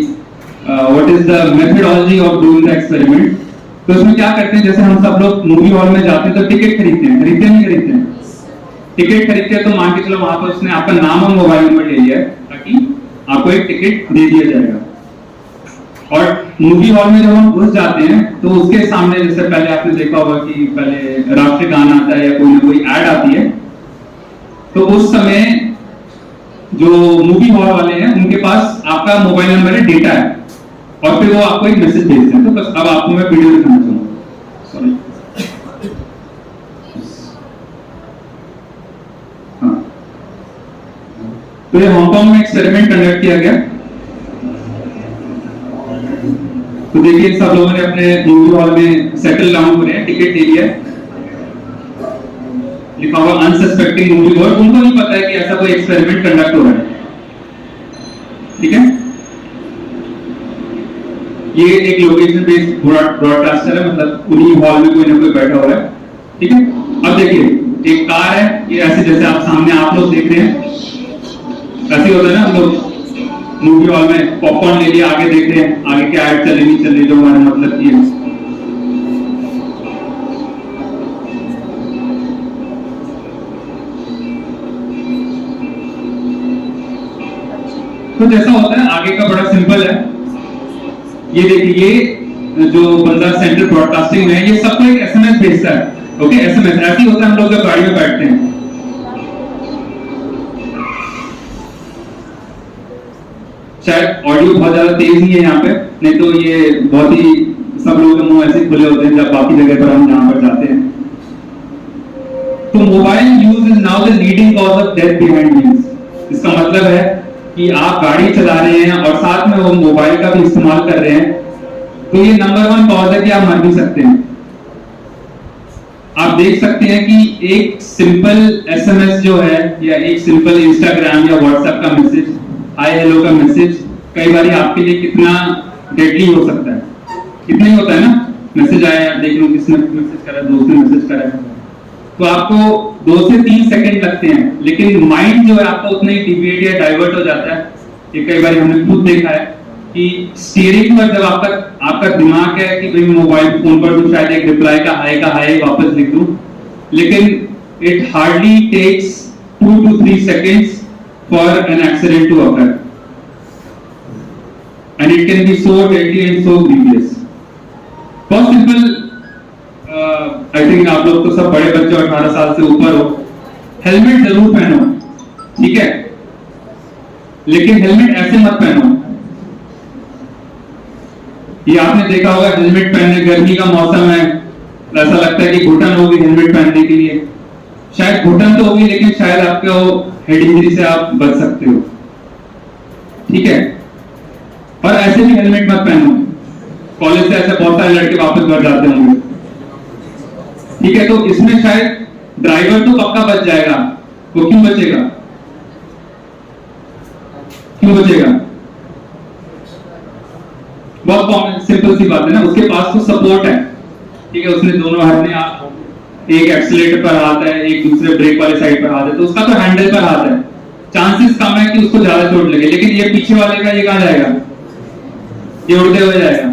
what is the methodology of doing the experiment. तो इसमें क्या करते हैं, जैसे हम सब लोग मूवी हॉल में जाते हैं तो टिकट खरीदते हैं, नहीं खरीदते हैं। टिकट खरीदते हैं तो मान के चलो वहां पर उसने आपका नाम और मोबाइल नंबर ले लिया है ताकि आपको एक टिकट दे दिया जाएगा। और मूवी हॉल में जब हम घुस जाते हैं तो उसके सामने, जैसे पहले आपने देखा होगा कि पहले राष्ट्रीय गान आता है या कोई ना कोई ऐड आती है, तो उस समय जो मूवी हॉल वाले हैं उनके पास आपका मोबाइल नंबर है, डेटा है, और फिर वो आपको एक मैसेज भेजते हैं। तो बस अब आपको मैं वीडियो दिखाना चाहूंगा। सॉरी, हाँ। तो ये हांगकांग में एक्सपेरिमेंट कंडक्ट किया गया। तो देखिए सब लोगों ने अपने मूवी हॉल में सेटल डाउन हो रहे हैं, टिकट ले लिया, लिखा हुआ अनसस्पेक्टिंग मूवी गोअर। उनको नहीं पता है कि ऐसा कोई एक्सपेरिमेंट कंडक्ट हो रहा है, ठीक है। ये एक लोकेशन बेस्ड ब्रॉडकास्टर है, मतलब उन्हीं हॉल में कोई ना कोई बैठा हुआ है, ठीक है। अब देखिए एक कार है, ये ऐसे जैसे आप सामने आप लोग देख रहे हैं, ऐसे होता है ना, हम लोग मूवी हॉल में पॉपकॉर्न ले लिया, आगे देख रहे हैं आगे क्या ऐड चल रही नहीं चल रही, जो हमारा मतलब की है। तो जैसा होता है आगे का बड़ा सिंपल है। ये देखिए, ये जो बंदा सेंट्रल ब्रॉडकास्टिंग में है, ये सबको एक एसएमएस भेजता है। ओके, एसएमएस ऐसी होता है हम लोग जब गाड़ी में बैठते हैं। शायद ऑडियो बहुत ज्यादा तेज नहीं है यहाँ पे, नहीं तो ये बहुत ही सब लोगों के मुंह ऐसे खुले होते हैं जब बाकी जगह पर हम जहां पर जाते हैं। तो mobile use is now the leading cause of death behind wheels. इसका मतलब है कि आप गाड़ी चला रहे हैं और साथ में वो मोबाइल का भी इस्तेमाल कर रहे हैं, तो ये नंबर 1 कॉज है कि आप मर भी सकते हैं। आप देख सकते हैं कि एक सिंपल एसएमएस जो है, या एक सिंपल इंस्टाग्राम या व्हाट्सएप का मैसेज, हाय हेलो का मैसेज, कई बार आपके लिए कितना डेडली हो सकता है। कितना ही होता है ना, मैसेज आया, देख लो किसने मैसेज करा, दोस्त ने मैसेज करा, तो आपको 2 से 3 सेकंड लगते हैं, लेकिन माइंड जो है आपका उतना ही डिविएट या डाइवर्ट हो जाता है। ये कई बार हमने खुद देखा है कि स्टीयरिंग पर जब आपका दिमाग है कि भाई मोबाइल फोन पर तो शायद एक रिप्लाई का हाय वापस लिख दूं, लेकिन it hardly takes 2 to 3 seconds for an accident to occur, and it can be so deadly and so grievous. बहुत सिंपल, आई थिंक आप लोग तो सब बड़े बच्चे 18 साल से ऊपर हो, हेलमेट जरूर पहनो, ठीक है, लेकिन हेलमेट ऐसे मत पहनो। ये आपने देखा होगा, हेलमेट पहनने, गर्मी का मौसम है, ऐसा लगता है कि घुटन होगी हेलमेट पहनने के लिए। शायद घुटन तो होगी, लेकिन शायद आपको हेड इंजरी से आप बच सकते हो, ठीक है। और ऐसे भी हेलमेट मत पहनो, कॉलेज से ऐसे बहुत सारे लड़के वापस घर जाते होंगे, ठीक है। तो इसमें शायद ड्राइवर तो पक्का बच जाएगा, वो क्यों बचेगा, क्यों बचेगा? बहुत कॉमन सिंपल सी बात है ना, उसके पास तो सपोर्ट है, ठीक है। उसने दोनों हाथ में, एक एक्सीलेटर पर हाथ है, एक दूसरे ब्रेक वाले साइड पर हाथ है, तो उसका तो हैंडल पर हाथ है, चांसेस कम है कि उसको ज्यादा चोट लगे। लेकिन ये पीछे वाले का ये कहां जाएगा, ये उड़ते हुए जाएगा,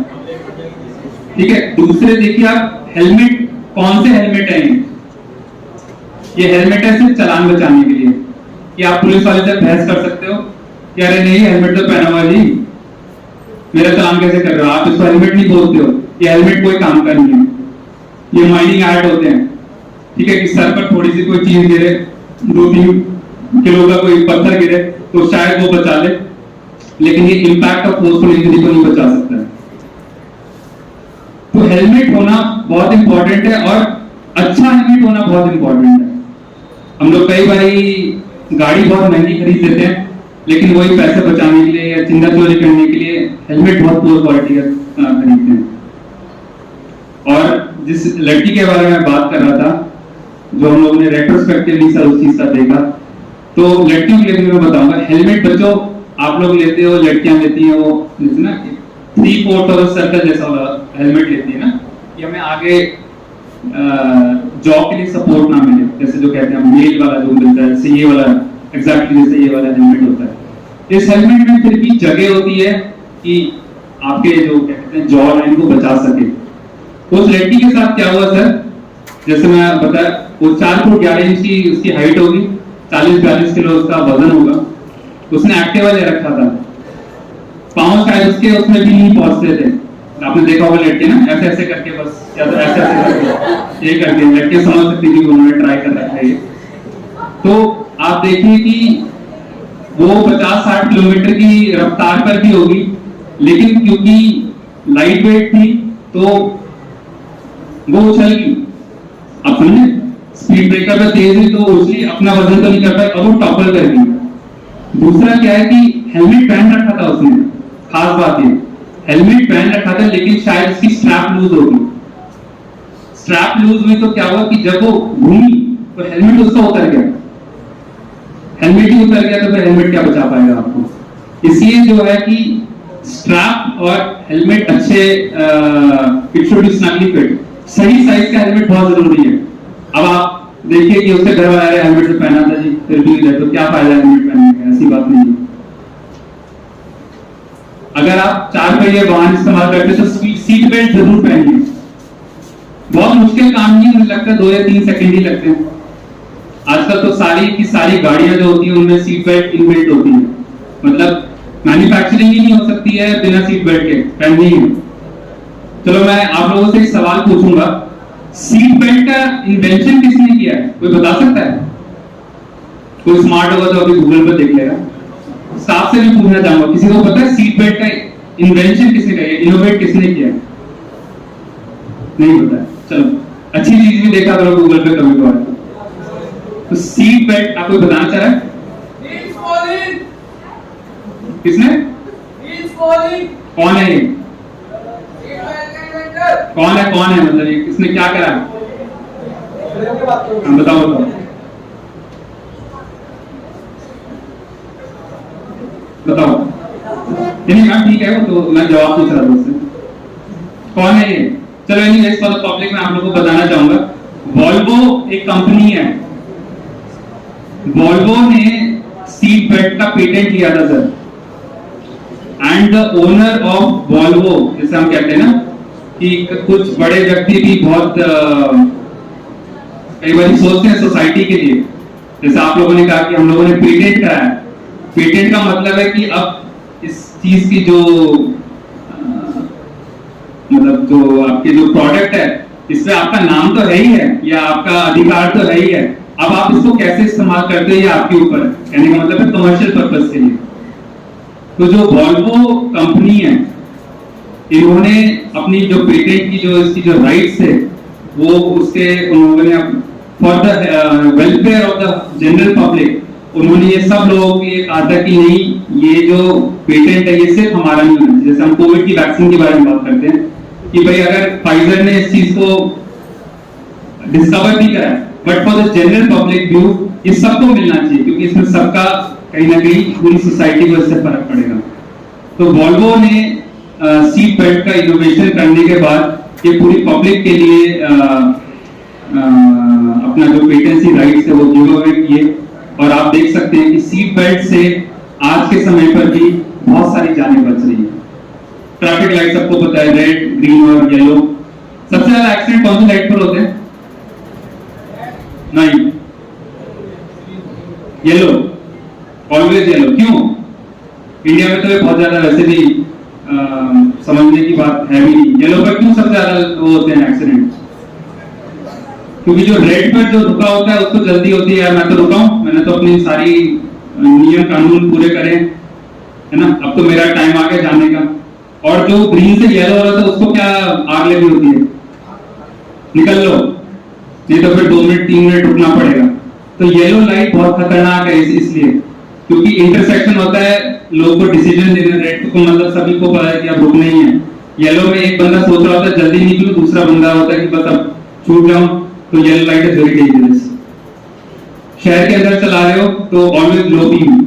ठीक है। दूसरे देखिए आप, हेलमेट कौन से हेलमेट है ये हेलमेट है सिर्फ चालान बचाने के लिए, कि आप पुलिस वाले से बहस कर सकते हो कि अरे नहीं हेलमेट तो पहना हुआ जी, मेरा चालान कैसे कर रहे हो आप, इसको हेलमेट नहीं बोलते हो, ये हेलमेट कोई काम का नहीं है। ये माइनिंग एक्ट होते हैं, ठीक है, कि सर पर थोड़ी सी कोई चीज गिरे, 2-3 किलो का कोई पत्थर गिरे तो शायद वो बचा ले, लेकिन ये इम्पैक्ट ऑफ फोर्सफुल इंजरी को नहीं बचा सकता है। तो हेलमेट होना बहुत इंपॉर्टेंट है, और अच्छा हेलमेट होना बहुत इंपॉर्टेंट है। हम लोग कई बार गाड़ी बहुत महंगी खरीद लेते हैं, लेकिन वही पैसे बचाने के लिए या चिंता चोरी करने के लिए हेलमेट बहुत पुअर क्वालिटी का खरीदते हैं। और जिस लड़की के बारे में बात कर रहा था, जो हम लोगों ने रेट्रोस्पेक्टिवली सर उस चीज का देखा, तो लड़कियों के लिए मैं बताऊंगा, हेलमेट बच्चों आप लोग लेते हो, लड़कियां लेती हैं, वो ना 3/4 और सर्कल जैसा वाला हेलमेट लेती है ना, कि हमें आगे जॉब के लिए सपोर्ट ना मिले, जैसे जो कहते हैं मेल वाला जो मिलता है, जैसे ये वाला एग्जैक्टली जैसे ये वाला हेलमेट होता है। इस हेलमेट में फिर भी जगह होती है कि आपके जो कहते हैं जॉ लाइन को बचा सके। तो उस लड़की के साथ क्या हुआ सर, जैसे मैं बताया, वो 4 फुट 11 इंच की उसकी हाइट होगी, 40-42 किलो उसका वजन होगा, उसने एक्टिवा ले रखा था, पांव शायद उसके उसमें भी नहीं पहुंचते थे। आपने देखा होगा लड़के ना ऐसे ऐसे करके, बस या तो ऐसे ऐसे करके ये करके, लड़के समझ सकते कि उन्होंने ट्राई कर रखा है। तो आप देखिए कि वो 50-60 किलोमीटर की रफ्तार पर भी होगी, लेकिन क्योंकि लाइट वेट थी तो वो उछल गई। आप समझे, स्पीड ब्रेकर पे तेज हुई तो उछली, अपना वजन तो नहीं कर पाई, अब वो टॉपल कर गई। दूसरा क्या है कि हेलमेट पहन रखा था उसने, खास बात ये हेलमेट पहन रखा था, लेकिन शायद उसकी स्ट्रैप लूज हो गई। स्ट्रैप लूज हुई तो क्या हुआ कि जब वो घूमी तो हेलमेट उसका उतर गया, हेलमेट ही उतर गया, तो फिर हेलमेट क्या बचा पाएगा आपको। इसलिए जो है कि स्ट्रैप और हेलमेट अच्छे, it should be snugly fit, सही साइज का हेलमेट बहुत जरूरी है। अब आप देखिए कि उसके घर वाले हेलमेट से पहना था जी, फिर भी तो क्या फायदा हेलमेट पहनने का, ऐसी बात नहीं है। अगर आप 4 पहिए वाहन इस्तेमाल करते तो सीट बेल्ट जरूर पहनिए। बहुत मुश्किल काम नहीं, मुझे लगता है 2 या 3 सेकंड ही लगते हैं। आजकल तो सारी की सारी गाड़ियां जो होती हैं उनमें सीट बेल्ट इनबिल्ट होती है, मतलब मैन्युफैक्चरिंग ही नहीं हो सकती है बिना सीट बेल्ट के, पहननी है। चलो मैं आप लोगों से एक सवाल पूछूंगा, सीट बेल्ट का इन्वेंशन किसने किया है, कोई बता सकता है? कोई स्मार्ट होगा तो अभी गूगल पर देख लेगा। स्टाफ से भी पूछना चाहूंगा, किसी को पता है सीट बेल्ट का इन्वेंशन किसने किया है, इनोवेट किसने किया है? नहीं पता। चलो अच्छी चीज भी देखा करो गूगल पे कभी कभार। तो सीट बेल्ट आपको बताना चाह रहा है किसने? कौन है ये? कौन है मतलब ये किसने क्या करा? बताओ बताओ। नहीं मैम ठीक है, वो तो मैं जवाब पूछ रहा था उससे, कौन है ये? चलो एनीवेज फॉर द पब्लिक मैं आप लोगों को बताना चाहूंगा, वॉल्वो एक कंपनी है, वॉल्वो ने सीट बेल्ट का पेटेंट लिया था sir, and the owner of Volvo, जैसे हम कहते हैं ना कि कुछ बड़े व्यक्ति भी बहुत कई बार सोचते हैं सोसाइटी के लिए, जैसे आप लोगों ने कहा कि हम लोगों ने पेटेंट कराया। पेटेंट का मतलब है कि अब इस चीज की जो मतलब जो आपके जो प्रोडक्ट है, इसमें आपका नाम तो है ही है या आपका अधिकार तो है ही है, अब आप इसको कैसे इस्तेमाल करते हैं ये आपके ऊपर है, कहने का मतलब है कमर्शियल पर्पस के लिए। तो जो वॉल्वो कंपनी है, इन्होंने अपनी जो पेटेंट की जो इसकी जो राइट्स है वो उसके उन्होंने for the welfare of the general public, उन्होंने ये सब लोगों को ये कहा था कि नहीं, ये जो पेटेंट है ये सिर्फ हमारा नहीं है। जैसे हम कोविड की वैक्सीन के बारे में बात करते हैं कि भाई अगर फाइजर ने इस चीज को डिस्कवर भी करा, but for the general public view ये सबको मिलना चाहिए, क्योंकि इसमें सबका कहीं ना कहीं पूरी सोसाइटी को इससे फर्क पड़ेगा। तो वॉल्वो ने सीट बेल्ट का इनोवेशन करने के बाद ये पूरी पब्लिक के लिए अपना जो पेटेंसी राइट्स है वो गिव अवे किए, और आप देख सकते हैं कि सीट बेल्ट से आज के समय पर भी बहुत सारी जानें बच रही है। ट्रैफिक लाइट सबको पता है, रेड, ग्रीन और येलो। सबसे ज्यादा एक्सीडेंट कौन सी लाइट पर होते हैं? नहीं, येलो, ऑलवेज येलो। क्यों? इंडिया में तो ये बहुत ज्यादा वैसे भी समझने की बात है भी नहीं। येलो पर क्यों सबसे ज्यादा वो होते हैं एक्सीडेंट? क्योंकि जो रेड पर जो रुका होता है उसको जल्दी होती है, यार मैं तो रुका हूं, मैंने तो अपनी सारी नियम कानून पूरे करे, है ना, अब तो मेरा टाइम आ गया जाने का। और जो ग्रीन से येलो हो रहा था उसको क्या आग लगी होती है, निकल लो, नहीं तो फिर 2 मिनट 3 मिनट रुकना पड़ेगा। तो येलो लाइट बहुत खतरनाक है इसलिए क्योंकि इंटरसेक्शन होता है, लोगों को डिसीजन लेना। रेड को मतलब सभी को पता है कि अब रुकना ही है। येलो में एक बंदा सोच रहा होता है जल्दी निकलूं, दूसरा बंदा होता है कि बस अब छूट जाऊं, तो yellow light is very dangerous. शहर के अंदर चला रहे हो तो ऑलवेज लो बीम,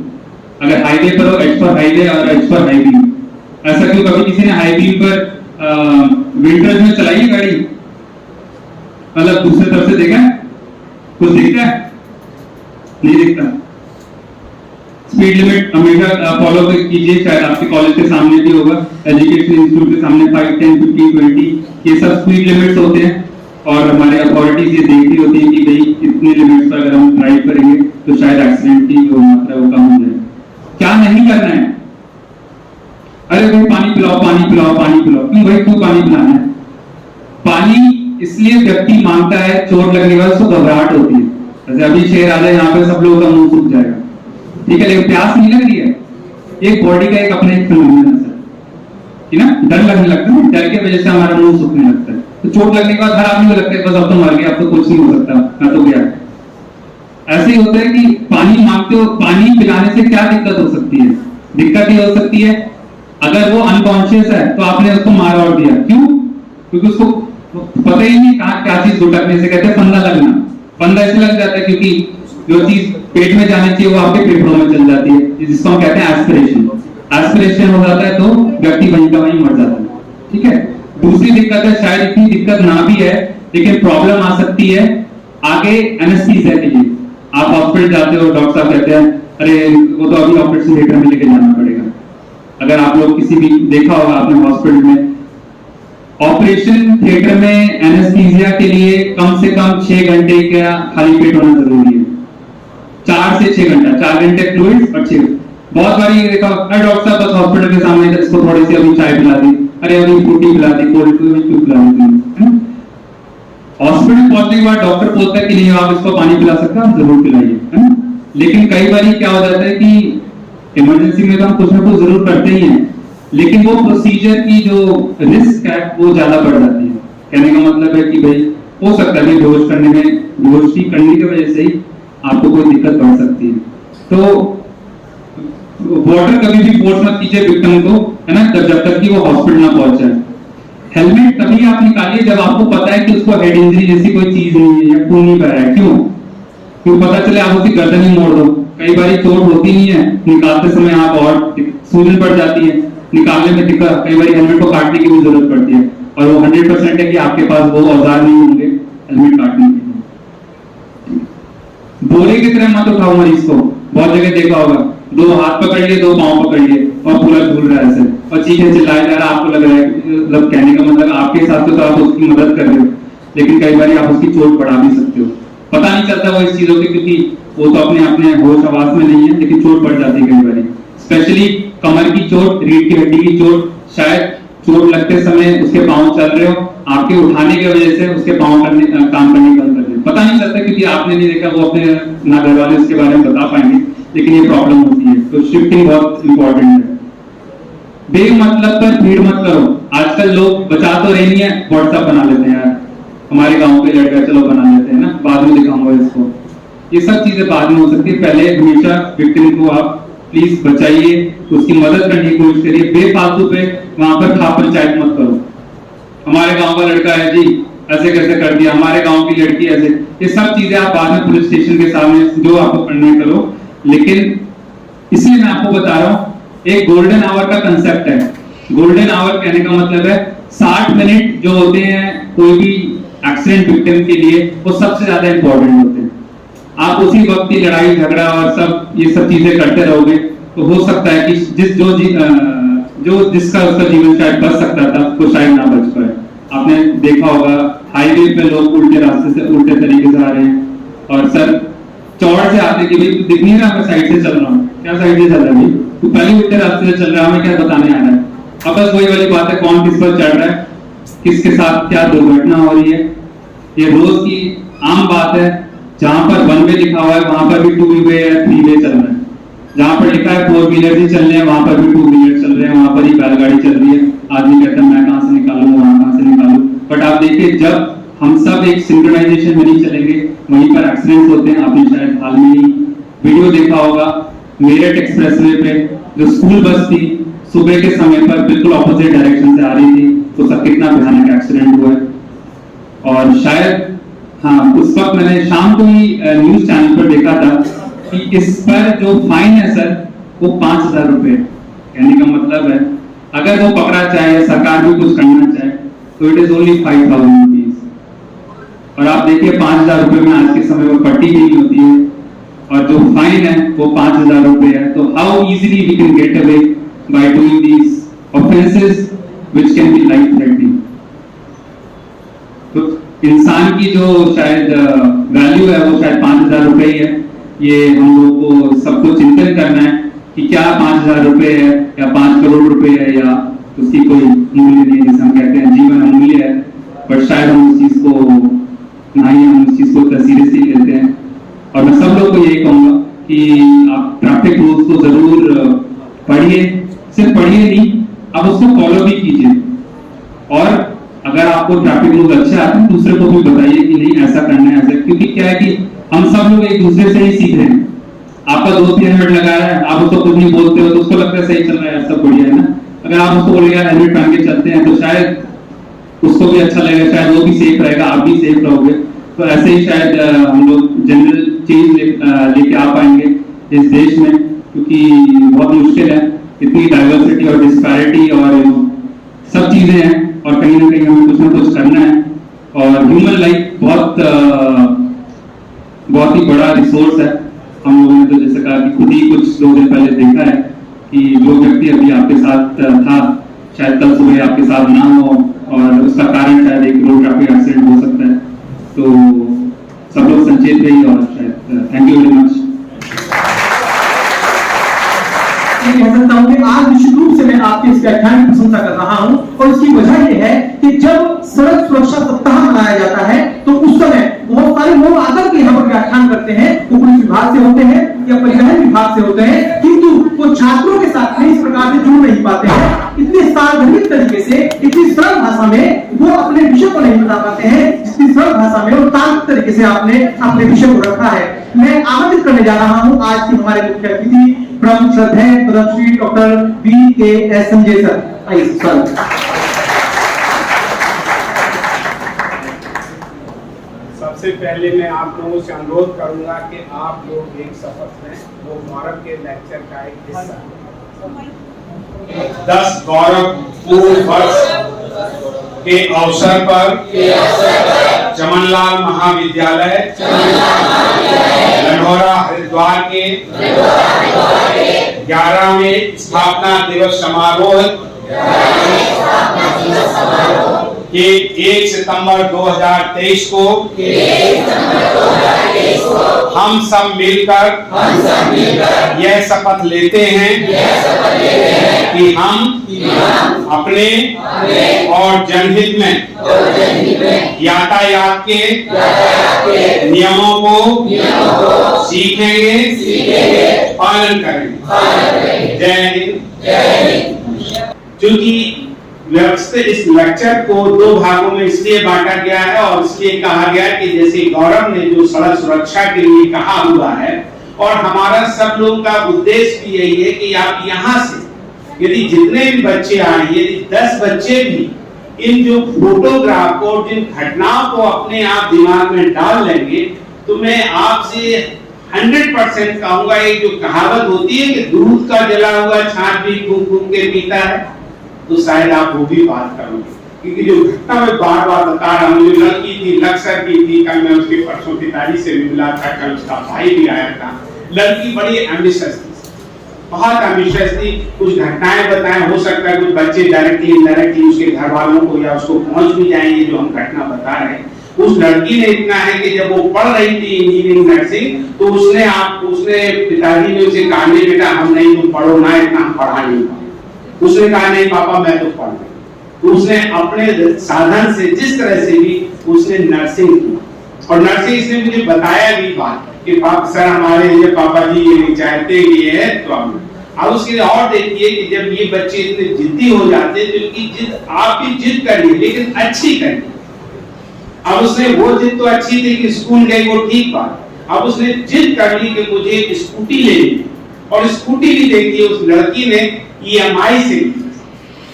अगर हाईवे पर हो एच पर हाईवे और एच पर हाई बीम। ऐसा क्यों? कभी किसी ने हाई बीम पर विंटर्स में चलाई है गाड़ी? मतलब दूसरे तरफ से देखा है? कुछ दिखता है? नहीं दिखता। स्पीड लिमिट हमेशा फॉलो कीजिए, शायद आपके कॉलेज के सामने भी होगा, एजुकेशन इंस्टीट्यूट के सामने 5, 10, 15, 20 ये सब स्पीड लिमिट्स होते हैं, और हमारे अथॉरिटीज ये देख रही होती है कि भाई इतने लिमिट्स पर अगर हम ड्राइव करेंगे तो शायद एक्सीडेंट की जो मात्रा है वो कम हो जाए। क्या नहीं करना है? अरे भाई पानी पिलाओ, पानी पिलाओ, पानी पिलाओ। क्यों भाई, क्यों पानी पिलाना है? पानी इसलिए व्यक्ति मांगता है, चोट लगने के बाद उसको घबराहट होती है। जैसे अभी शेर आ जाए यहाँ पे, सब लोगों का मुंह सूख जाएगा, ठीक है, लेकिन प्यास नहीं लग रही है। एक बॉडी का एक अपने फिनोमेनन है सर, कि ना डर लगने लगता है, डर की वजह से हमारा मुंह सूखने लगता है। तो चोट लगने के बाद हर आदमी को लगता है बस अब तो मर गया, अब तो कुछ नहीं हो सकता, मैं तो गया। ऐसे ही होता है कि पानी मांगते हो, पानी पिलाने से क्या दिक्कत हो सकती है? दिक्कत ये हो सकती है अगर वो अनकॉन्शियस है तो आपने उसको मार और दिया। क्यों? क्योंकि उसको पता ही नहीं कहाँ क्या चीज गुटकने से कहते हैं फंदा लगना। फंदा इसलिए लग जाता है क्योंकि जो चीज पेट में जानी चाहिए वो आपके फेफड़ों में चल जाती है, जिसको हम कहते हैं एस्पिरेशन। एस्पिरेशन हो जाता है तो व्यक्ति वहीं का वहीं मर जाता है, ठीक है। दूसरी दिक्कत है, शायद इतनी दिक्कत ना भी है लेकिन प्रॉब्लम आ सकती है आगे एनेस्थीसिया के लिए। आप हॉस्पिटल जाते हो, डॉक्टर साहब कहते हैं अरे वो तो अभी ऑपरेशन थिएटर में लेके जाना पड़ेगा। अगर आप लोग किसी भी देखा होगा आपने हॉस्पिटल में, ऑपरेशन थिएटर में एनेस्थीसिया के लिए कम से कम 6 घंटे का खाली पेट होना जरूरी है। 4 से 6 घंटा, 4 घंटे फ्लूइड्स और 6। बहुत बार ये देखा, अरे डॉक्टर साहब बस हॉस्पिटल के सामने इसको थोड़ी सी अभी चाय पिला दी, अरे अभी फ्रूटी पिला दी, कोल्ड क्यों पिला दी। हॉस्पिटल पहुंचने के बाद डॉक्टर पूछता है कि नहीं आप इसको पानी पिला सकते हैं, जरूर पिलाइए, है ना। लेकिन कई बार क्या हो जाता है कि इमरजेंसी में तो हम कुछ ना कुछ जरूर करते ही हैं, लेकिन वो प्रोसीजर की जो रिस्क है वो ज्यादा बढ़ जाती है। कहने का मतलब है कि भाई हो सकता है बेहोश करने में, बेहोशी करने की वजह से ही आपको कोई दिक्कत बढ़ सकती है। तो वाटर कभी भी फोर्स मत कीजिए विक्टिम को, है ना, जब तक कि वो हॉस्पिटल ना पहुंचे। हेलमेट तभी आप निकालिए जब आपको पता है कि उसको हेड इंजरी जैसी कोई चीज नहीं है या खून नहीं बह रहा है। क्यों? क्योंकि पता चले आप उसकी गर्दन ही मोड़ दो। कई बार चोट होती नहीं है, निकालते समय आप और सूजन पड़ जाती है, निकालने में दिक्कत, कई बार हेलमेट को काटने की भी जरूरत पड़ती है, और वो 100% है कि आपके पास वो औजार नहीं होंगे हेलमेट काटने के लिए। बोरे की तरह मत उठाओ मरीज को। बहुत जगह देखा होगा, 2 हाथ पकड़ लिए, 2 पांव पकड़ लिए और पूरा झूल रहा है ऐसे, और चीखें चिल्लाए जा रहा है। आपको लग रहा है, मतलब कहने का मतलब आपके हिसाब से तो आप उसकी मदद कर रहे हो, लेकिन कई बार आप उसकी चोट बढ़ा भी सकते हो। पता नहीं चलता वो इस चीजों के, क्योंकि वो तो अपने होश आवाज में नहीं है, लेकिन चोट बढ़ जाती है कई बार। स्पेशली कमर की चोट, रीढ़ की हड्डी की चोट, शायद चोट लगते समय उसके पांव चल रहे हो, आपके उठाने की वजह से उसके पांव काम करने बंद कर दे, पता नहीं चलता क्योंकि आपने नहीं देखा, वो अपने ना घर वाले उसके बारे में बता पाएंगे, लेकिन ये प्रॉब्लम होती है। तो शिफ्टिंग बहुत इंपॉर्टेंट है। बेमतलब पर भीड़ मत करो। आजकल लोग बचा तो रहे नहीं है, व्हाट्सएप बना लेते हैं यार, हमारे गांव के लड़का चलो बना लेते हैं ना, बाद में दिखाऊंगा इसको। ये सब चीजें बाद में हो सकती है, पहले हमेशा विक्टिम को आप प्लीज बचाइए, उसकी मदद करने की कोशिश करिए। बेफालतू पे वहां पर खा पंचायत मत करो, हमारे गांव का लड़का है जी ऐसे कैसे कर दिया, हमारे गांव की लड़की ऐसे, ये सब चीजें आप बाद में पुलिस स्टेशन के सामने जो आपको करने करो। लेकिन इसलिए मैं आपको बता रहा हूँ, एक गोल्डन आवर का कंसेप्ट है। गोल्डन आवर कहने का मतलब है 60 मिनट जो होते हैं कोई भी एक्सीडेंट विक्टिम के लिए, वो सबसे ज्यादा इंपॉर्टेंट होते हैं। आप उसी वक्त की लड़ाई झगड़ा और सब ये सब चीजें करते रहोगे तो हो सकता है कि जिसका उसका जीवन शायद बच सकता था वो शायद ना बच पाए। आपने देखा होगा हाईवे पे लोग उल्टे रास्ते से उल्टे तरीके से आ रहे हैं और सर चौड़ से आते कि भाई दिख नहीं रहा मैं साइड से चल रहा हूँ, क्या साइड से चल रहा है, तू पहले उल्टे रास्ते से चल रहा है, हमें क्या बताने आ रहा है। अब बस वही वाली बात है, कौन किस पर चढ़ रहा है, किसके साथ क्या दुर्घटना हो रही है, ये रोज की आम बात है। जहां पर 1 वे लिखा हुआ है वहां पर भी 2 वे या 3 वे चल रहा है, जहां पर लिखा है 4 व्हीलर ही चल रहे हैं वहां पर भी 2 व्हीलर चल रहे हैं, वहां पर ही बैलगाड़ी चल रही है। आदमी कहता है मैं कहां से निकालूं, वहां कहां से निकालूं। बट आप देखिए जब हम सब एक सिंक्रोनाइजेशन में नहीं चलेंगे वहीं पर एक्सीडेंट्स होते हैं। आपने शायद हाल में ही वीडियो देखा होगा, मेरठ एक्सप्रेसवे पे जो स्कूल बस थी सुबह के समय पर बिल्कुल ऑपोजिट डायरेक्शन से आ रही थी, तो सब कितना भयानक एक्सीडेंट हुआ है। और शायद हाँ उस वक्त मैंने शाम को ही न्यूज चैनल पर देखा था कि इस पर जो फाइन है सर वो 5,000 रुपए। कहने का मतलब है अगर वो पकड़ा चाहे या सरकार भी कुछ करना चाहे तो इट इज ओनली 5,000 रुपीज। और आप देखिए 5,000 रुपए में आज के समय में पट्टी भी नहीं होती है और जो फाइन है वो 5,000 रुपए है। तो how easily we can get away by doing these offences which can be life threatening. तो इंसान की जो शायद वैल्यू है वो शायद 5,000 रुपए ही है। ये हम लोग को सबको चिंतन करना है कि क्या 5,000 रुपए है या 5 करोड़ रुपए है या उसकी कोई मूल्य नहीं है। जैसे हम कहते हैं जीवन अमूल्य है, बट शायद हम उस चीज को ना ही हम उस चीज को सीरियसली लेते हैं। और मैं सब लोग को यही कहूंगा कि आप ट्रैफिक रूल्स को जरूर पढ़िए, सिर्फ पढ़िए नहीं आप उसको फॉलो भी कीजिए। और अगर आपको ट्रैफिक रूल अच्छे आते हैं दूसरे को भी बताइए कि नहीं ऐसा करना है ऐसा, क्योंकि क्या है कि हम सब लोग एक दूसरे से ही सीख रहे हैं। आपका दोस्त हेलमेट लगा रहा है, आप उसको कुछ नहीं बोलते हो तो उसको लगता है सही चल रहा है, सब बढ़िया है ना। अगर आप उसको बोलेगा हेलमेट पहन के चलते हैं तो शायद उसको भी अच्छा लगेगा, शायद वो भी सेफ रहेगा, आप भी सेफ रहोगे। तो ऐसे ही शायद हम लोग जनरल चेंज लेके आ पाएंगे इस देश में, क्योंकि बहुत मुश्किल है, इतनी डाइवर्सिटी और डिस्पैरिटी और सब चीजें हैं और कहीं ना कहीं हमें कुछ ना कुछ करना है। और ह्यूमन लाइफ बहुत ही बड़ा रिसोर्स है। हम लोगों ने तो जैसे कहा कि खुद ही कुछ 2 दिन पहले देखा है कि जो व्यक्ति अभी आपके साथ था शायद कल सुबह आपके साथ ना हो और उसका कारण शायद एक रोड ट्रैफिक एक्सीडेंट हो सकता है। तो सब लोग संचेत रहिए और शायद थैंक यू वेरी मच। कह सकता हूं कि आज निश्चित रूप से मैं आपके इस व्याख्यान की प्रशंसा कर रहा हूं और इसकी वजह यह है कि जब सड़क सुरक्षा सप्ताह मनाया जाता है तो उस समय बहुत सारे लोग आकर के यहाँ पर व्याख्यान करते हैं, वो पुलिस विभाग से होते हैं या परिवहन विभाग से होते हैं, किंतु वो छात्रों के साथ में इस प्रकार से जुड़ नहीं पाते हैं। इतने सार्वजनिक तरीके से इतनी सरल भाषा में वो अपने विषय को नहीं बता पाते हैं जितनी सरल भाषा में और तार्किक तरीके से आपने अपने विषय को रखा है। मैं आमंत्रित करने जा रहा हूँ आज के हमारे मुख्य अतिथि परम श्रद्धेय Padmashri doctor VKS Sanjay sir. आइए सर। सबसे पहले मैं आप लोगों से अनुरोध करूंगा कि आप लोग एक शपथ लें, वो गौरव के लेक्चर का एक हिस्सा। 10 गौरवपूर्ण वर्ष के अवसर पर चमनलाल महाविद्यालय लंढौरा हरिद्वार के 11वें स्थापना दिवस समारोह के 1 सितंबर 2023 को हम सब मिलकर यह शपथ लेते हैं कि हम अपने और जनहित में यातायात के नियमों को सीखेंगे, पालन करेंगे। जय हिंद। क्योंकि इस लेक्चर को 2 भागों में इसलिए बांटा गया है और इसलिए कहा गया कि जैसे गौरव ने जो सड़क सुरक्षा के लिए कहा हुआ है, और हमारा सब लोगों का उद्देश्य भी यही है कि आप यहाँ से यदि जितने भी बच्चे आए, यदि 10 बच्चे भी इन जो फोटोग्राफ को, जिन घटनाओं को अपने आप दिमाग में डाल लेंगे, तो मैं आपसे 100% कहूंगा, एक जो कहावत होती है कि दूध का जला हुआ छाछ भी घूम घूम के पीता है, तो शायद आप वो भी बात करोगे। क्योंकि जो घटना मैं बार बार बता रहा हूँ, जो लड़की थी, लक्सर की थी, कल मैं उसके परसों पिताजी से भी मिला था, कल उसका भाई भी आया था। लड़की बड़ी एम्बिशियस थी, बहुत एम्बिशियस थी। कुछ घटनाएं बताएं, हो सकता है कुछ बच्चे डायरेक्टली इनडायरेक्टली उसके घर वालों को या उसको पहुंच भी जाएंगे जो हम घटना बता रहे हैं। उस लड़की ने इतना है कि जब वो पढ़ रही थी इंजीनियरिंग नर्सिंग, तो उसने पिताजी ने उसे कहा, नहीं बेटा हम नहीं, तुम पढ़ो ना, इतना हम पढ़ा नहीं पाए। उसने कहा नहीं पापा मैं तो पढ़ रही। तो उसने अपने साधन से जिस तरह से भी उसने नर्सिंग की, और नर्सिंग इसने मुझे बताया भी बात कि पापा सर हमारे ये पापा जी ये नहीं चाहते ये है, तो अब उसके और देखिए कि जब ये बच्चे इतने जिद्दी हो जाते हैं, तो इनकी जिद, आप भी जिद करिए लेकिन अच्छी करिए। अब उसने वो जिद तो अच्छी थी कि स्कूल गई, वो ठीक बात। अब उसने जिद कर ली कि मुझे स्कूटी लेनी, और स्कूटी भी देखिए उस लड़की ने EMI से ली,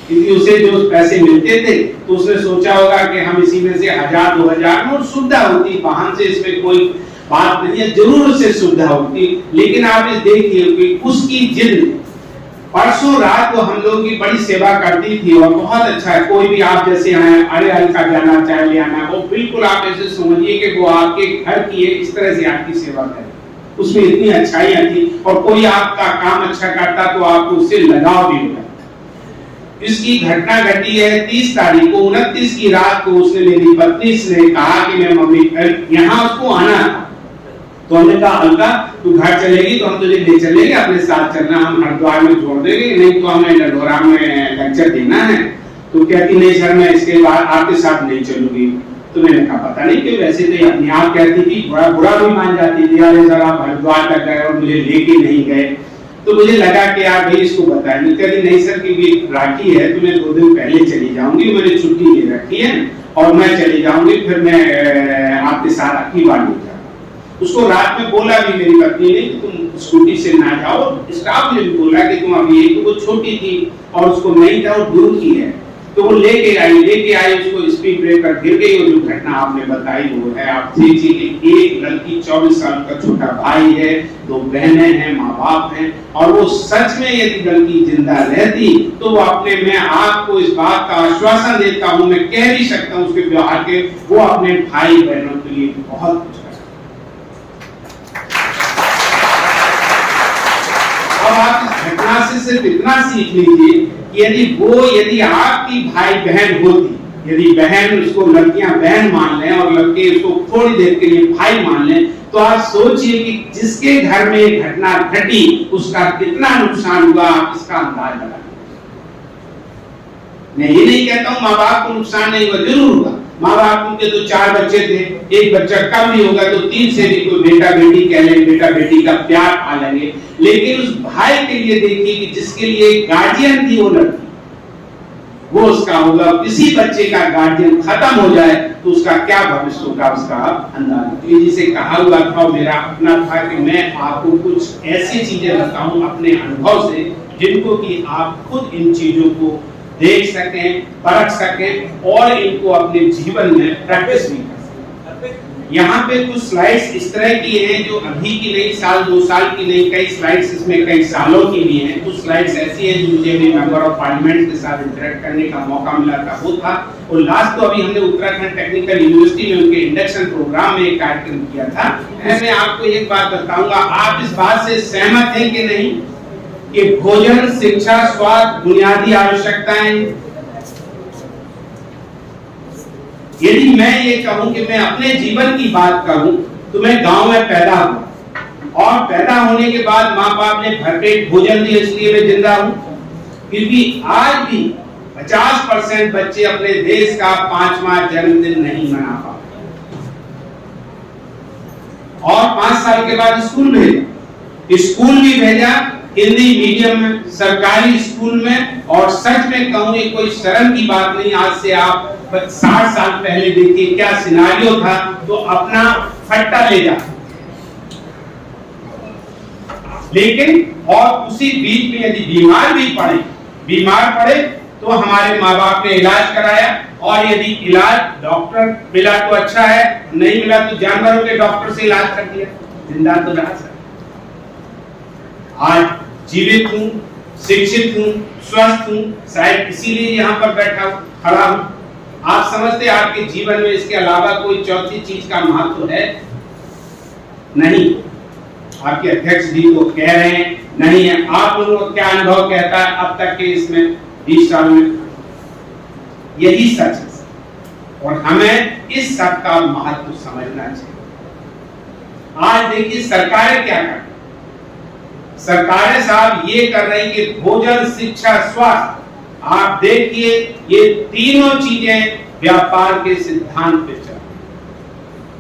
क्योंकि उसे जो पैसे मिलते थे तो उसने सोचा होगा कि हम इसी में से 1000-2000 में सुविधा होती, वाहन से इसमें कोई बात नहीं है, जरूर उससे सुविधा होती। लेकिन आप ये देखिए कि उसकी जिद, परसों रात को हम लोगों की बड़ी सेवा करती थी और बहुत अच्छा है। कोई भी आप जैसे आए, अरे हल्का जाना चाहे ले आना, वो बिल्कुल आप ऐसे समझिए कि वो आपके घर की है, इस तरह से आपकी सेवा करे, उसमें इतनी अच्छाइयां थी। और कोई आपका काम अच्छा करता तो आपको उससे लगाव भी होता। इसकी घटना घटी है 30 तारीख को, 29 की रात को उसने, मेरी पत्नी ने कहा कि मैं मम्मी यहाँ उसको आना था, तो हमने कहा अलका तू घर चलेगी तो हम तुझे ले चलेंगे, अपने साथ चलना, हम हरिद्वार में छोड़ देंगे, नहीं तो हमें लडोरा में लेक्चर देना है। तो कहती नहीं सर मैं इसके बाद आपके साथ नहीं चलूंगी। तो मैंने कहा पता नहीं कि वैसे तो अपनी आप कहती थी, बुरा भी मान जाती थी, अरे सर आप हरिद्वार तक गए और मुझे लेके नहीं गए। तो मुझे लगा कि यार भाई इसको बताएं। कहती नहीं सर क्योंकि राखी है तो मैं 2 दिन पहले चली जाऊंगी, मैंने छुट्टी ले रखी है और मैं चली जाऊंगी, फिर मैं आपके साथ अगली बार नहीं जाऊंगा। उसको रात में बोला भी मेरी पत्नी ने कि तुम स्कूटी से ना जाओ, स्टाफ ने भी बोला कि तुम अभी, एक तो वो छोटी थी और उसको नहीं था और दूर की है, तो वो लेके आई उसको, स्पीड ब्रेकर गिर गई। और जो घटना आपने बताई वो है, आप देखिए कि एक लड़की 24 साल का छोटा भाई है, 2 बहनें हैं, माँ बाप हैं, और वो सच में यदि लड़की जिंदा रहती तो वो अपने, मैं आपको इस बात का आश्वासन देता हूँ, मैं कह भी सकता हूँ उसके व्यवहार के, वो अपने भाई बहनों के लिए बहुत कुछ। अब आप इस घटना से सिर्फ इतना सीख लीजिए कि यदि आपकी भाई बहन होती, यदि बहन उसको लड़कियां बहन मान लें और लड़के उसको थोड़ी देर के लिए भाई मान लें, तो आप सोचिए कि जिसके घर में एक घटना घटी उसका कितना नुकसान हुआ, आप इसका अंदाज लगाइए। मैं ये नहीं कहता हूं माँ बाप को नुकसान नहीं हुआ, जरूर हुआ। माँ बाप उनके तो 4 बच्चे थे, एक बच्चा कम भी होगा तो 3 से भी कोई बेटा बेटी कह लें, बेटा बेटी का प्यार पा लेंगे। लेकिन उस भाई के लिए देखिए कि जिसके लिए गार्जियन थी वो लड़की, वो उसका होगा, किसी बच्चे का गार्जियन खत्म हो जाए तो उसका क्या भविष्य होगा, उसका अंदाजा। जिसे कहा हुआ था, मेरा अपना था कि मैं आपको कुछ ऐसी चीजें बताऊं अपने अनुभव से जिनको कि आप खुद इन चीजों को देख सकें, परख सकें और इनको अपने जीवन में प्रैक्टिस भी कर सकें। यहाँ पे कुछ स्लाइड्स इस तरह की हैं जो अभी की नहीं, साल 2 साल की नहीं, कई स्लाइड्स इसमें कई सालों की भी हैं। कुछ स्लाइड्स ऐसी हैं जो मुझे भी मेंबर ऑफ पार्लियामेंट के साथ इंटरेक्ट करने का मौका मिला था, वो था। और लास्ट तो अभी हमने उत्तराखंड टेक्निकल यूनिवर्सिटी में उनके इंडक्शन प्रोग्राम में एक कार्यक्रम किया था। मैं आपको एक बात बताऊंगा, आप इस बात से सहमत हैं कि नहीं कि भोजन, शिक्षा, स्वास्थ्य बुनियादी आवश्यकताएं। यदि मैं ये कहूं कि मैं अपने जीवन की बात करूं तो मैं गांव में पैदा हुआ और पैदा होने के बाद माँ बाप ने भरपेट भोजन दिया, इसलिए मैं जिंदा हूं। क्योंकि आज भी 50% बच्चे अपने देश का 5वां जन्मदिन नहीं मना पाते और 5 साल के बाद स्कूल भी भेजा, हिंदी मीडियम में, सरकारी स्कूल में। और सच में कहूं ये कोई शर्म की बात नहीं, आज से आप 60 साल पहले देखिए क्या सिनारियो था, तो अपना फट्टा ले जा। लेकिन और उसी बीच में यदि बीमार पड़े तो हमारे माँ बाप ने इलाज कराया, और यदि इलाज डॉक्टर मिला तो अच्छा है, नहीं मिला तो जानवरों के डॉक्टर से इलाज कर दिया, जिंदा तो रहा सर। आज जीवित हूं, शिक्षित हूं, स्वस्थ हूं, शायद इसीलिए यहाँ पर खड़ा हूं। आप समझते हैं आपके जीवन में इसके अलावा कोई चौथी चीज का महत्व है? नहीं। आपके अध्यक्ष जी को कह रहे हैं नहीं है। आप लोगों को क्या अनुभव कहता है अब तक के इसमें 20 साल में? यही सच है और हमें इस सब का महत्व समझना चाहिए। आज देखिए सरकारें क्या कर रही, सरकारें साहब ये कर रही कि भोजन, शिक्षा, स्वास्थ्य, आप देखिए ये तीनों चीजें व्यापार के सिद्धांत पे चल रही।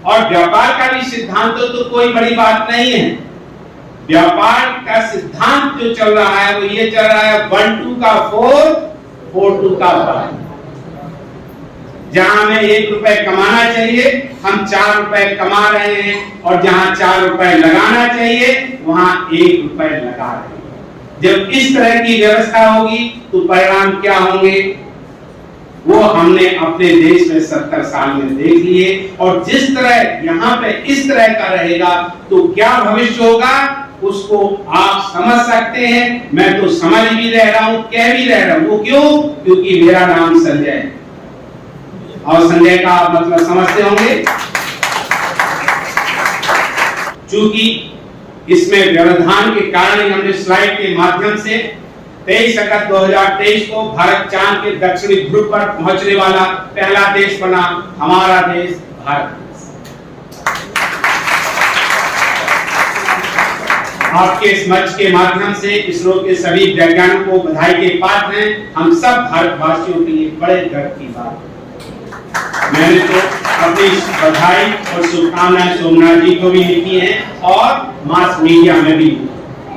और व्यापार का भी सिद्धांत तो कोई बड़ी बात नहीं है। व्यापार का सिद्धांत जो चल रहा है वो ये चल रहा है 1 2 का 4 4 2 का 5। जहां हमें 1 रुपए कमाना चाहिए हम 4 रुपए कमा रहे हैं, और जहां 4 रुपए लगाना चाहिए वहां 1 रुपए लगा रहे हैं। जब इस तरह की व्यवस्था होगी तो परिणाम क्या होंगे वो हमने अपने देश में 70 साल में देख लिए। और जिस तरह यहाँ पे इस तरह का रहेगा तो क्या भविष्य होगा उसको आप समझ सकते हैं। मैं तो समझ भी रह रहा हूँ, कह भी रह रहा हूँ। वो क्यों? क्योंकि मेरा नाम संजय है, और संजय का आप मतलब समझते होंगे। चूंकि इसमें व्यवधान के कारण हमने स्लाइड के माध्यम से 23 अगस्त 2023 को भारत चांद के दक्षिणी ध्रुव पर पहुंचने वाला पहला देश बना, हमारा देश भारत। आपके इस मंच के माध्यम से इसरो के सभी वैज्ञानिकों को बधाई के पात्र हैं। हम सब भारतवासियों के लिए बड़े गर्व की बात है। मैंने तो अपनी बधाई और शुभकामनाएं सोमनाथ जी को भी लिखी हैं और मास मीडिया में भी।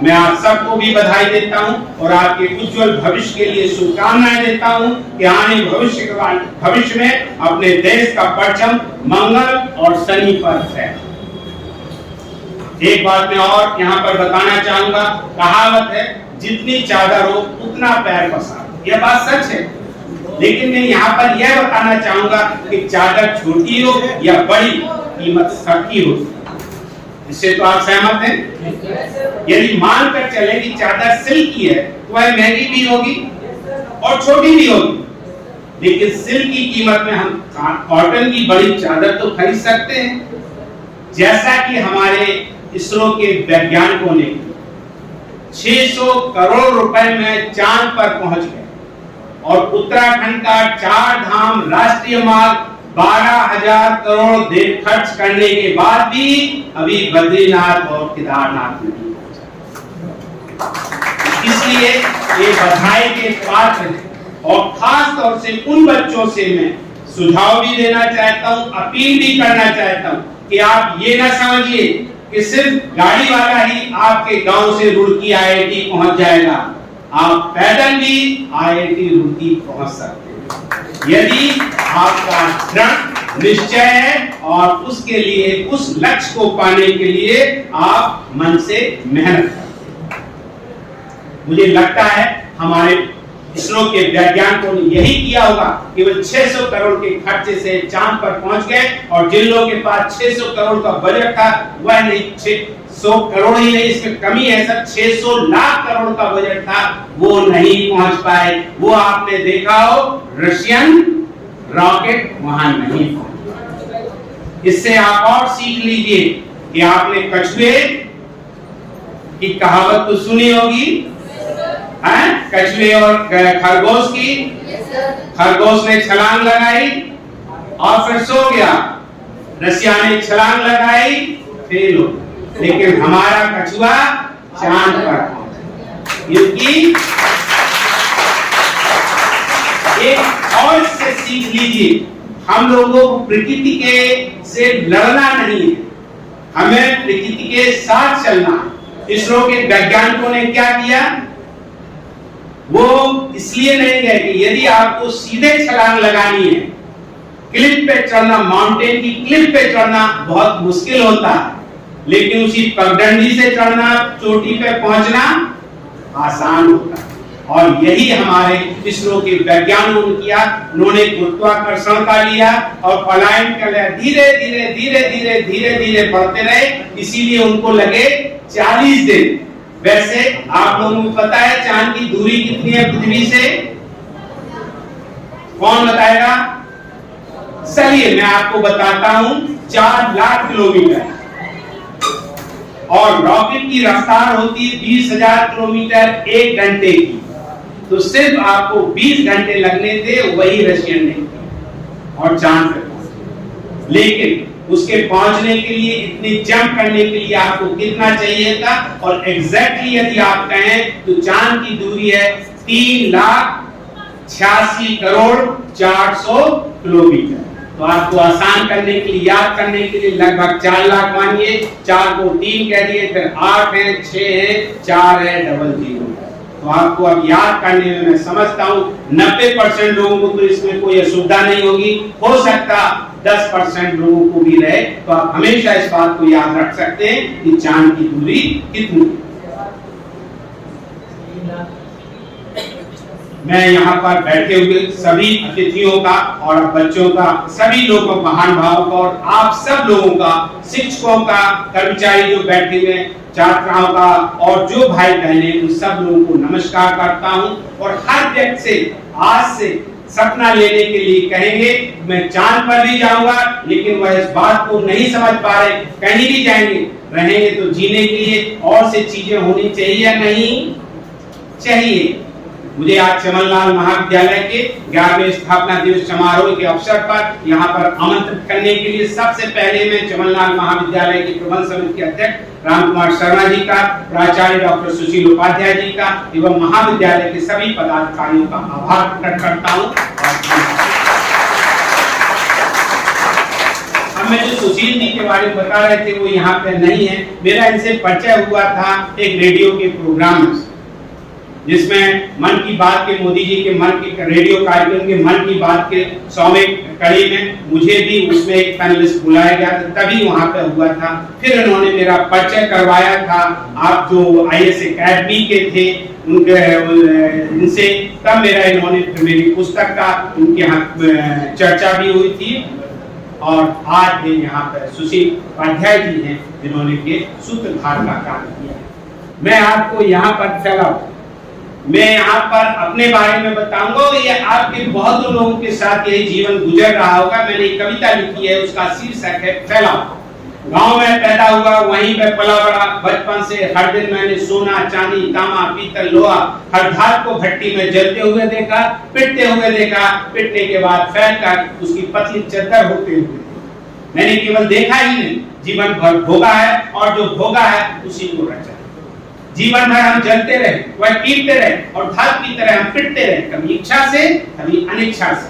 मैं आप सबको भी बधाई देता हूं और आपके उज्जवल भविष्य के लिए शुभकामनाएं देता हूं कि आने भविष्य में अपने देश का परचम मंगल और शनि पर है। एक बात मैं और यहाँ पर बताना चाहूंगा, कहावत है जितनी चादर हो उतना पैर पसारो। यह बात सच है, लेकिन मैं यहाँ पर यह बताना चाहूंगा कि चादर छोटी हो या बड़ी, कीमत सबकी होती है। इससे तो आप सहमत हैं? यदि मानकर चले कि चादर सिल्क की है तो वह महंगी भी होगी और छोटी भी होगी, लेकिन सिल्क की कीमत में हम कॉटन की बड़ी चादर तो खरीद सकते हैं। जैसा कि हमारे इसरो के वैज्ञानिकों ने 600 करोड़ रुपए में चांद पर पहुंच गए और उत्तराखंड का 4 धाम राष्ट्रीय मार्ग 12,000 करोड़ खर्च करने के बाद भी अभी बद्रीनाथ और केदारनाथ नहीं पहुंचा। इसलिए ये बधाई के पात्र हैं और खास तौर से उन बच्चों से मैं सुझाव भी देना चाहता हूं, अपील भी करना चाहता हूं कि आप ये ना समझिए कि सिर्फ गाड़ी वाला ही आपके गांव से रुड़की IIT पहुंच जाएगा। आप पैदल भी IIT रुड़की पहुंच सकते हैं यदि आपका दृढ़ निश्चय है और उसके लिए, उस लक्ष्य को पाने के लिए आप मन से मेहनत करें। मुझे लगता है हमारे इसरो के वैज्ञानिकों ने यही किया होगा। केवल 600 करोड़ के खर्चे से चांद पर पहुंच गए और जिन लोगों के पास 600 करोड़ का बजट था वह नहीं, 600 करोड़ ही नहीं, इसमें कमी है सर, 600 लाख करोड़ का बजट था, वो नहीं पहुंच पाए। वो आपने देखा हो रशियन रॉकेट वहां नहीं पहुंचा। इससे आप और सीख लीजिए कि आपने कछुए की कहावत तो सुनी होगी, कछुए और खरगोश की। खरगोश ने छलांग लगाई और फिर सो गया, रसिया ने छलांग लगाई, फेल हो, लेकिन हमारा कछुआ चांद पर पहुंचा। क्योंकि एक और इससे सीख लीजिए, हम लोगों को प्रकृति के से लड़ना नहीं है, हमें प्रकृति के साथ चलना है। इसरो के वैज्ञानिकों ने क्या किया, वो इसलिए नहीं गए कि यदि आपको सीधे छलांग लगानी है, क्लिफ पे चढ़ना, माउंटेन की क्लिफ पे चढ़ना बहुत मुश्किल होता है, लेकिन उसी पगडंडी से चढ़ना, चोटी पे पहुंचना आसान होता है। और यही हमारे इसरो के वैज्ञानिकों ने किया। उन्होंने गुरुत्वाकर्षण का लिया और पलायन कर लिया, धीरे धीरे धीरे धीरे धीरे धीरे बढ़ते रहे, इसीलिए उनको लगे 40 दिन। वैसे आप लोगों को पता है चांद की दूरी कितनी है पृथ्वी से? कौन बताएगा? चलिए मैं आपको बताता हूं, 4 लाख किलोमीटर। और रॉकेट की रफ्तार होती है 20,000 किलोमीटर 1 घंटे की। तो सिर्फ आपको 20 घंटे लगने थे, वही रशियन ने और चांद पे पहुंचे। लेकिन उसके पहुंचने के लिए, इतनी जंप करने के लिए आपको कितना चाहिए था? और एग्जैक्टली यदि आप कहें तो चांद की दूरी है 3,86 करोड़ 400 किलोमीटर। तो आपको आसान करने के लिए, याद करने के लिए लगभग 4 लाख मानिए, 4 को 3 कह दिए, फिर 8 है, 6 है, 4 है, 00। तो आपको अब याद करने में मैं समझता हूं 90% लोगों को तो इसमें कोई असुविधा नहीं होगी, हो सकता 10% लोगों को भी रहे। तो आप हमेशा इस बात को याद रख सकते हैं कि चांद की दूरी कितनी। मैं यहाँ पर बैठे हुए सभी अतिथियों का और बच्चों का, सभी लोगों, महानुभावों का और आप सब लोगों का, शिक्षकों का, कर्मचारी जो बैठे हुए, छात्राओं का और जो भाई बहने, उन सब लोगों को नमस्कार करता हूं। और हर व्यक्ति से आज से सपना लेने के लिए कहेंगे, मैं चांद पर भी जाऊंगा, लेकिन वह इस बात को नहीं समझ पा रहे, कहीं भी जाएंगे, रहेंगे तो जीने के लिए और से चीजें होनी चाहिए या नहीं चाहिए। मुझे आज चमनलाल महाविद्यालय के 11वें स्थापना दिवस समारोह के अवसर पर यहाँ पर आमंत्रित करने के लिए सबसे पहले मैं चमनलाल महाविद्यालय की प्रबंध समिति के अध्यक्ष रामकुमार शर्मा जी का, प्राचार्य डॉक्टर सुशील उपाध्याय जी का एवं महाविद्यालय के सभी पदाधिकारियों का आभार प्रकट करता हूँ। मैं जो सुशील जी के बारे में बता रहे थे वो यहाँ पे नहीं है। मेरा इनसे परिचय हुआ था एक रेडियो के प्रोग्राम में, जिसमें मन की बात के, मोदी जी के मन के रेडियो कार्यक्रम के मन की बात के 100वें कड़ी में मुझे भी उसमें एक पैनलिस्ट बुलाया गया था, तभी वहां पे हुआ था। फिर उन्होंने मेरा परिचय करवाया था आप जो IAS अकेडमी के थे उनके इनसे, तब मेरा इन्होंने मेरी पुस्तक का उनके यहाँ चर्चा भी हुई थी। और आज भी यहाँ पर सुशील उपाध्याय जी हैं जिन्होंने के सूत्रधार का काम किया। मैं आपको यहाँ पर फैलाऊं, मैं यहाँ पर अपने बारे में बताऊंगा। ये आपके बहुत लोगों के साथ यही जीवन गुजर रहा होगा। मैंने एक कविता लिखी है, उसका शीर्षक है फैलाओ। गांव में पैदा हुआ, वहीं पे पला बड़ा, बचपन से हर दिन मैंने सोना, चांदी, तांबा, पीतल, लोहा, हर धात को भट्टी में जलते हुए देखा, पिटते हुए देखा, पिटने के बाद फैलकर उसकी पतली चद्दर होते हुए। मैंने केवल देखा ही नहीं, जीवन भर भोगा है और जो भोगा है उसी को रचा। जीवन भर हम जलते रहे, वह पीटते रहे और धात की तरह हम पिटते रहे, कभी इच्छा से कभी अनिच्छा से।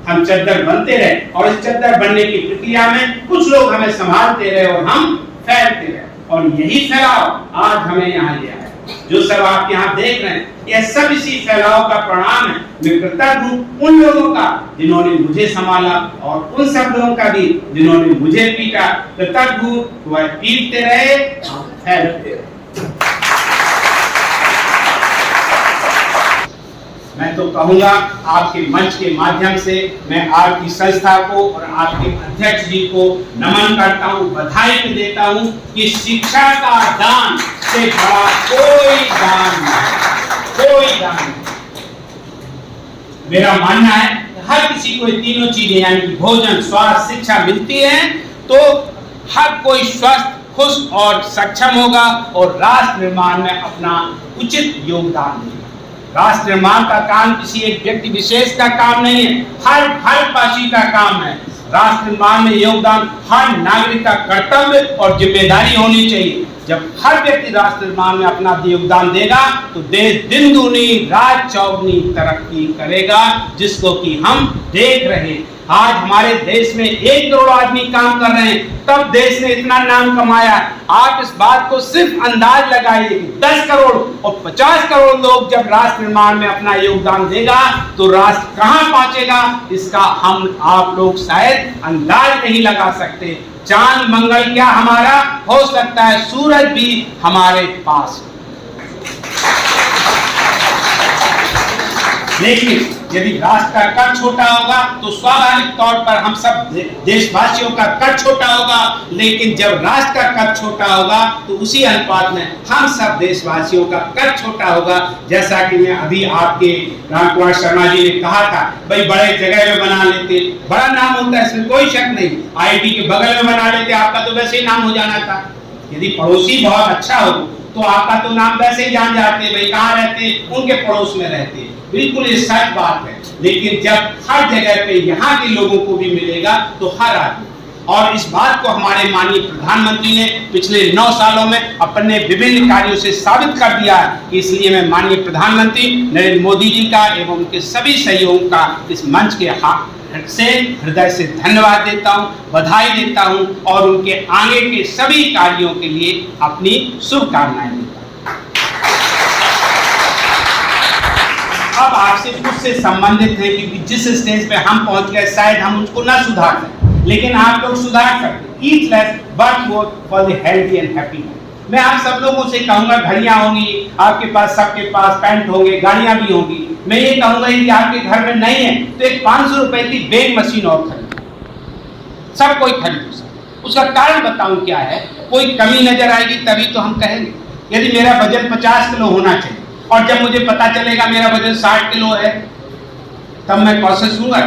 हम चद्दर बनते रहे और इस चद्दर बनने की प्रक्रिया में कुछ लोग हमें संभालते रहे और हम फैलते रहे। और यही फैलाव आज हमें यहाँ ले आया। जो सब आप यहाँ देख रहे हैं, यह सब इसी फैलाव का परिणाम है। मैं कृतज्ञ हूँ उन लोगों का जिन्होंने मुझे संभाला और उन सब लोगों का भी जिन्होंने मुझे पीटा। कृतज्ञ हूँ, वह पीटते रहे और फैलते रहे। मैं तो कहूंगा आपके मंच के माध्यम से मैं आपकी संस्था को और आपके अध्यक्ष जी को नमन करता हूं, बधाई देता हूं कि शिक्षा का दान से बड़ा कोई दान नहीं, कोई दान नहीं। मेरा मानना है हर किसी को तीनों चीजें यानी कि भोजन, स्वास्थ्य, शिक्षा मिलती है तो हर कोई स्वस्थ, खुश और सक्षम होगा और राष्ट्र निर्माण में अपना उचित योगदान देगा। राष्ट्र निर्माण का काम किसी एक व्यक्ति विशेष का काम नहीं है, हर भारतवासी का काम है। राष्ट्र निर्माण में योगदान हर नागरिक का कर्तव्य और जिम्मेदारी होनी चाहिए। जब हर व्यक्ति राष्ट्र निर्माण में अपना योगदान देगा तो देश दिन दूनी रात चौगुनी तरक्की करेगा, जिसको कि हम देख रहे हैं। आज हमारे देश में 1 करोड़ आदमी काम कर रहे हैं, तब देश ने इतना नाम कमाया। आप इस बात को सिर्फ अंदाज लगाइए कि 10 करोड़ और 50 करोड़ लोग जब राष्ट्र निर्माण में अपना योगदान देगा तो राष्ट्र कहां पहुंचेगा, इसका हम आप लोग शायद अंदाज नहीं लगा सकते। चांद मंगल क्या हमारा हो सकता है, सूरज भी हमारे पास। लेकिन यदि राष्ट्र का कद छोटा होगा तो स्वाभाविक तौर पर हम सब देशवासियों का कद छोटा होगा, लेकिन जब राष्ट्र का कद छोटा होगा तो उसी अनुपात में हम सब देशवासियों का कद छोटा होगा। जैसा कि मैं अभी आपके रामकुमार शर्मा जी ने कहा था, भाई बड़े जगह में बना लेते, बड़ा नाम होता है, इसमें कोई शक नहीं। आईआईटी के बगल में बना लेते, आपका तो वैसे ही नाम हो जाना था। यदि पड़ोसी बहुत अच्छा हो तो आपका तो नाम वैसे ही जान जाते, भाई कहाँ रहते, उनके पड़ोस में रहते। बिल्कुल ये सच बात है। लेकिन जब हर जगह पे यहाँ के लोगों को भी मिलेगा तो हर आदमी, और इस बात को हमारे माननीय प्रधानमंत्री ने पिछले 9 सालों में अपने विभिन्न कार्यों से साबित कर दिया है। इसलिए मैं माननीय प्रधानमंत्री नरेंद्र मोदी जी का एवं उनके सभी सहयोगियों का इस मंच के से हृदय से धन्यवाद देता हूं, बधाई देता हूं और उनके आगे के सभी कार्यों के लिए अपनी शुभकामनाएं देता हूं। अब आपसे मुझसे संबंधित है कि जिस स्टेज पे हम पहुंच गए शायद हम उसको ना सुधार सकें, लेकिन आप लोग सुधार सकते। Eat less but work for the healthy and happy. मैं आप सब लोगों से कहूंगा, घड़ियां होंगी आपके पास, सबके पास पैंट होंगे, गाड़ियां भी होंगी। मैं ये कहूंगा कि आपके घर में नहीं है तो एक 500 रुपए की वेइंग मशीन और खरीदो, सब कोई खरीदो सब। उसका कारण बताऊं क्या है, कोई कमी नजर आएगी तभी तो हम कहेंगे। यदि मेरा वजन 50 किलो होना चाहिए और जब मुझे पता चलेगा मेरा वजन 60 किलो है, तब मैं कोशिश दूंगा।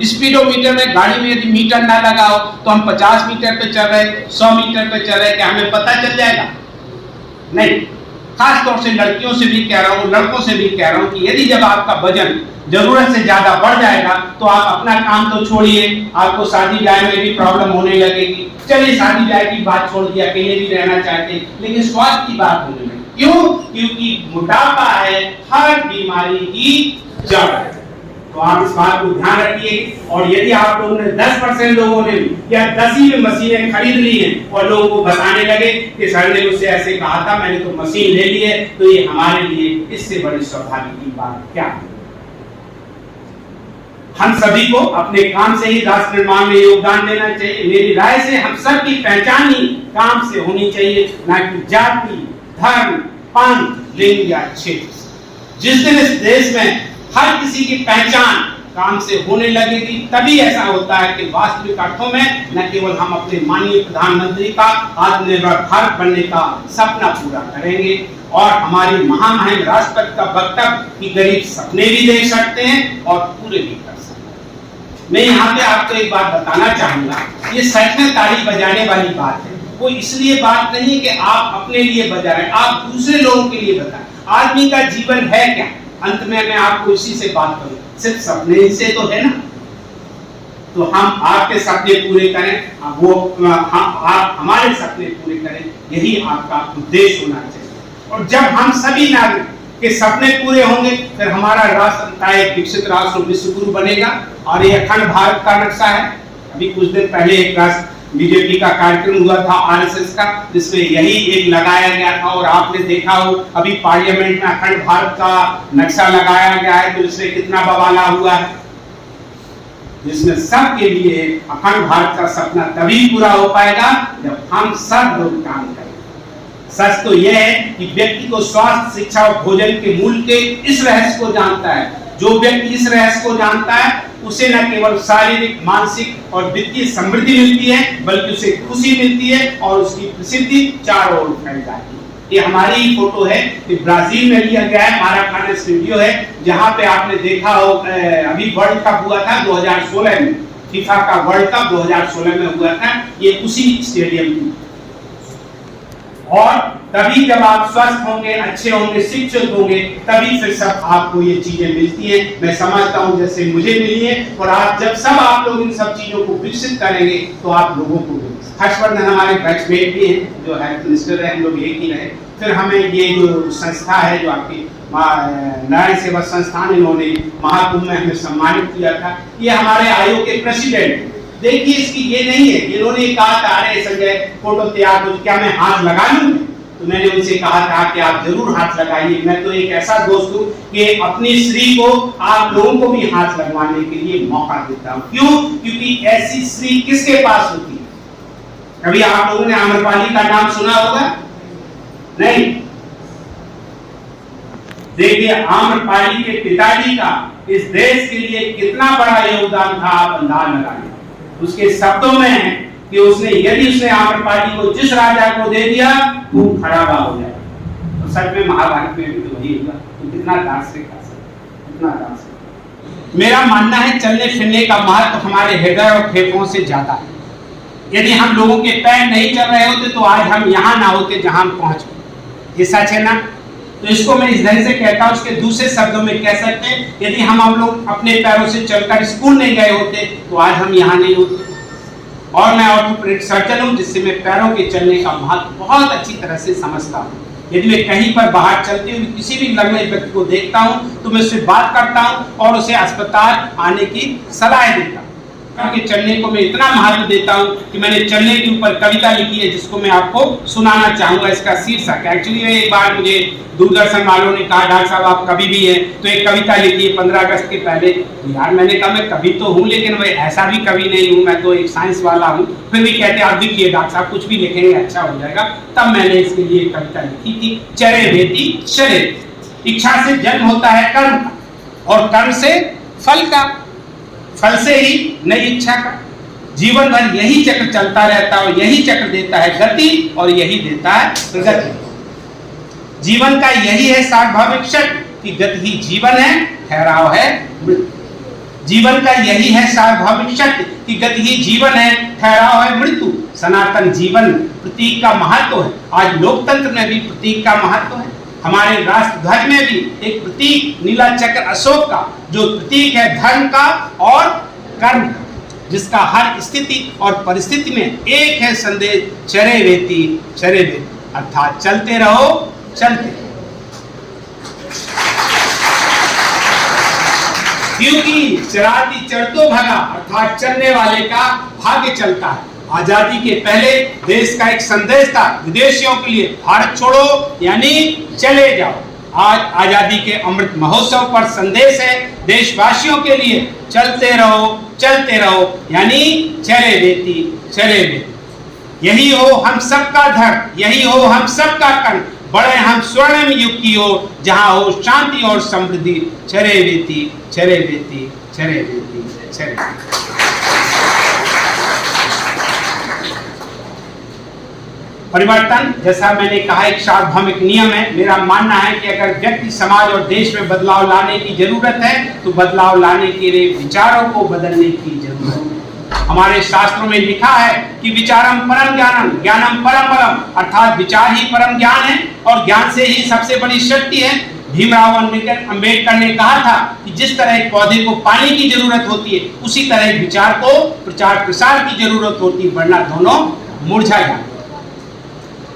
स्पीडोमीटर में गाड़ी में यदि मीटर ना लगा हो तो हम 50 मीटर पे चल रहे, 100 मीटर पे चल रहे, क्या हमें पता चल जाएगा? नहीं। खास तौर से लड़कियों से भी कह रहा हूँ, लड़कों से भी कह रहा हूँ कि यदि जब आपका वजन जरूरत से ज्यादा बढ़ जाएगा तो आप अपना काम तो छोड़िए, आपको शादी ब्याह में भी प्रॉब्लम होने लगेगी। चलिए शादी ब्याह की बात छोड़ दिया, अकेले भी रहना चाहते हैं, लेकिन स्वास्थ्य की बात होने लगी। क्यों? क्योंकि मोटापा है हर बीमारी की जड़ है। तो आप इस बात को ध्यान रखिए। और यदि आप लोगों ने 10% लोगों ने या 10 ही मशीनें खरीद ली हैं और लोगों को बताने लगे कि सर ने मुझसे ऐसे कहा था, मैंने तो मशीन ले ली है, तो ये हमारे लिए इससे बड़ी सौभाग्य की बात क्या है? हम सभी को अपने काम से ही राष्ट्र निर्माण में योगदान देना चाहिए। मेरी राय से हम सब की पहचान ही काम से होनी चाहिए, ना कि जाति, धर्म, पंथ, लिंग या क्षेत्र। जिस दिन इस देश में हर किसी की पहचान काम से होने लगेगी, तभी ऐसा होता है कि वास्तविक अर्थों में न केवल हम अपने माननीय प्रधानमंत्री का आत्मनिर्भर भारत बनने का सपना पूरा करेंगे और हमारी महामहिम राष्ट्रपति का वक्तव्य कि गरीब सपने भी देख सकते हैं और पूरे भी कर सकते हैं। मैं यहाँ पे आपको एक बात बताना चाहूंगा, ये सच में ताली बजाने वाली बात है। वो इसलिए बात नहीं कि आप अपने लिए बजा रहे हैं, आप दूसरे लोगों के लिए बताएं। आदमी का जीवन है क्या? अंत में मैं आपको इसी से बात करूं, सिर्फ सपने से तो है ना। तो हम आपके सपने पूरे करें, वो आप हमारे सपने पूरे करें, यही आपका उद्देश्य होना चाहिए। और जब हम सभी नागरिक के सपने पूरे होंगे फिर हमारा राष्ट्र एक विकसित राष्ट्र विश्व गुरु बनेगा। और ये अखंड भारत का नक्शा है। अभी कुछ दिन पहले एक राष्ट्र बीजेपी का कार्यक्रम हुआ था आरएसएस का, जिसमें यही एक लगाया गया था और आपने देखा हो अभी पार्लियामेंट में अखंड भारत का नक्शा लगाया गया है तो इसमें कितना बवाला हुआ है, जिसमें सबके लिए अखंड भारत का सपना तभी पूरा हो पाएगा जब हम सब लोग काम करें। सच तो यह है कि व्यक्ति को स्वास्थ्य, शिक्षा और भोजन के मूल्य के इस रहस्य को जानता है। जो व्यक्ति इस रहस्य को जानता है उसे न केवल शारीरिक, मानसिक और वित्तीय समृद्धि मिलती है बल्कि उसे खुशी मिलती है और उसकी प्रसिद्धि चारों ओर फैल जाती है। ये हमारी ही फोटो है, ये ब्राजील में लिया गया है, माराकाना स्टूडियो है, जहां पे आपने देखा हो अभी वर्ल्ड कप हुआ था 2016 में, फीफा का वर्ल्ड कप 2016 में हुआ था, ये उसी स्टेडियम की। और तभी जब आप स्वस्थ होंगे, अच्छे होंगे, शिक्षित होंगे, तभी फिर सब आपको ये चीजें मिलती हैं। मैं समझता हूं जैसे मुझे मिली है, और आप जब सब आप लोग इन सब चीजों को विकसित करेंगे तो आप लोगों को भी। हर्षवर्धन हमारे बैचमेट भी हैं, जो हेल्थ मिनिस्टर है, हम लोग एक ही रहे। फिर हमें ये जो संस्था है, जो आपकी नारायण सेवा संस्थान, इन्होंने महाकुंभ में हमें सम्मानित किया था। ये हमारे आयोग के प्रेसिडेंट, देखिए इसकी ये नहीं है, इन्होंने कहा था अरे संजय फोटो तैयार हो, क्या मैं हाथ लगा लूं? तो मैंने उनसे कहा था कि आप जरूर हाथ लगाइए। मैं तो एक ऐसा दोस्त हूं कि अपनी स्त्री को आप लोगों को भी हाथ लगवाने के लिए मौका देता हूं। क्यों? क्योंकि ऐसी स्त्री किसके पास होती है? कभी आप लोगों ने आम्रपाली का नाम सुना होगा? नहीं। देखिए आम्रपाली के पिताजी का इस देश के लिए कितना बड़ा योगदान था, आप अंदाज लगाइए। उसके शब्दों में है कि यदि उसने आम्रपाली को जिस राजा को दे दिया, खून खराबा हो जाएगा। तो सच में महाभारत में भी तो वही हुआ। तो कितना दार्शनिक, कितना दार्शनिक। मेरा मानना है चलने फिरने का महत्व हमारे हृदय और फेफड़ों से ज्यादा है। यदि हम लोगों के पैर नहीं चल रहे होते तो आज हम यहाँ ना होते जहां हम पहुंच गए। ये सच है ना? तो इसको मैं इस ढंग से कहता हूं, उसके दूसरे शब्दों में कह सकते हैं, यदि हम लोग अपने पैरों से चलकर स्कूल नहीं गए होते तो आज हम यहाँ नहीं होते। और मैं ऑर्थोपेडिक सर्जन हूं, जिससे मैं पैरों के चलने का महत्व बहुत अच्छी तरह से समझता हूं। यदि मैं कहीं पर बाहर चलते हुए किसी भी लंगड़े व्यक्ति को देखता हूं तो मैं उससे बात करता हूं और उसे अस्पताल आने की सलाह देता हूं। के चलने को मैं इतना महत्व देता हूं कि मैंने चलने के ऊपर कविता लिखी है, जिसको मैं आपको सुनाना चाहूंगा। इसका शीर्षक एक्चुअली एक बार मुझे दूरदर्शन वालों ने कहा, डॉक्टर साहब आप कवि भी हैं तो एक कविता लिखिए 15 अगस्त के पहले। यार मैंने कहा मैं कवि तो हूं, लेकिन मैं ऐसा भी कवि नहीं हूं, मैं तो एक साइंस वाला हूं। फिर भी कहते आप लिखिए डॉक्टर साहब, कुछ भी लिखेंगे अच्छा हो जाएगा। तब मैंने इसके लिए एक कविता लिखी थी, चरे बेटी चरे। इच्छा से जन्म होता है कर्म का, और कर्म से फल का, फल से ही नई इच्छा का। जीवन भर यही चक्र चलता रहता है, और यही चक्र देता है गति, और यही देता है प्रगति। जीवन का यही है स्वाभाविक शक्ति कि गति ही जीवन है, ठहराव है मृत्यु। जीवन का यही है स्वाभाविक शक्ति कि गति ही जीवन है, ठहराव है मृत्यु। सनातन जीवन प्रतीक का महत्व है। आज लोकतंत्र में भी प्रतीक का महत्व है। हमारे राष्ट्र ध्वज में भी एक प्रतीक नीला चक्र अशोक का, जो प्रतीक है धर्म का और कर्म का, जिसका हर स्थिति और परिस्थिति में एक है संदेश, चरे वेती चरे वेती, अर्थात चलते रहो चलते रहो। क्योंकि चराती चढ़तो भगा, अर्थात चलने वाले का भाग्य चलता है। आजादी के पहले देश का एक संदेश था विदेशियों के लिए, भारत छोड़ो यानी चले जाओ। आज आजादी के अमृत महोत्सव पर संदेश है देशवासियों के लिए, चलते रहो यानी चले बेटी चले बेटी। यही हो हम सबका धर्म, यही हो हम सबका कर्म, बड़े हम स्वर्णिम युग की ओर, जहां हो शांति और समृद्धि। चरे बेटी चरे बेटी चरे बेटी चरे बेटी। परिवर्तन, जैसा मैंने कहा, एक सार्वभौमिक नियम है। मेरा मानना है कि अगर व्यक्ति, समाज और देश में बदलाव लाने की जरूरत है तो बदलाव लाने के लिए विचारों को बदलने की जरूरत है। हमारे शास्त्रों में लिखा है कि विचारम परम ज्ञानम, ज्ञानम परम परम, अर्थात विचार ही परम ज्ञान है, और ज्ञान से ही सबसे बड़ी शक्ति है। भीमराव अंबेडकर ने कहा था कि जिस तरह एक पौधे को पानी की जरूरत होती है, उसी तरह एक विचार को प्रचार प्रसार की जरूरत होती है, वरना दोनों मुरझा जाते।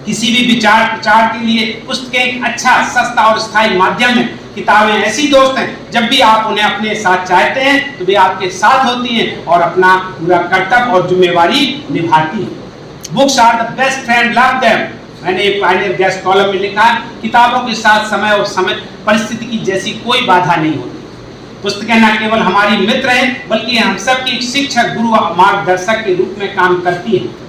किसी भी विचार प्रचार के लिए पुस्तकें एक अच्छा, सस्ता और स्थायी माध्यम है। किताबें ऐसी दोस्त हैं, जब भी आप उन्हें अपने साथ चाहते हैं तो वे आपके साथ होती हैं और अपना पूरा कर्तव्य और जिम्मेवारी निभाती हैं। Books are the best friend, love them. मैंने एक पायनियर गेस्ट कॉलम में लिखा है, किताबों के साथ समय और समय परिस्थिति की जैसी कोई बाधा नहीं होती। पुस्तकें न केवल हमारी मित्र हैं, बल्कि हम सबकी एक शिक्षक, गुरु, मार्गदर्शक के रूप में काम करती हैं।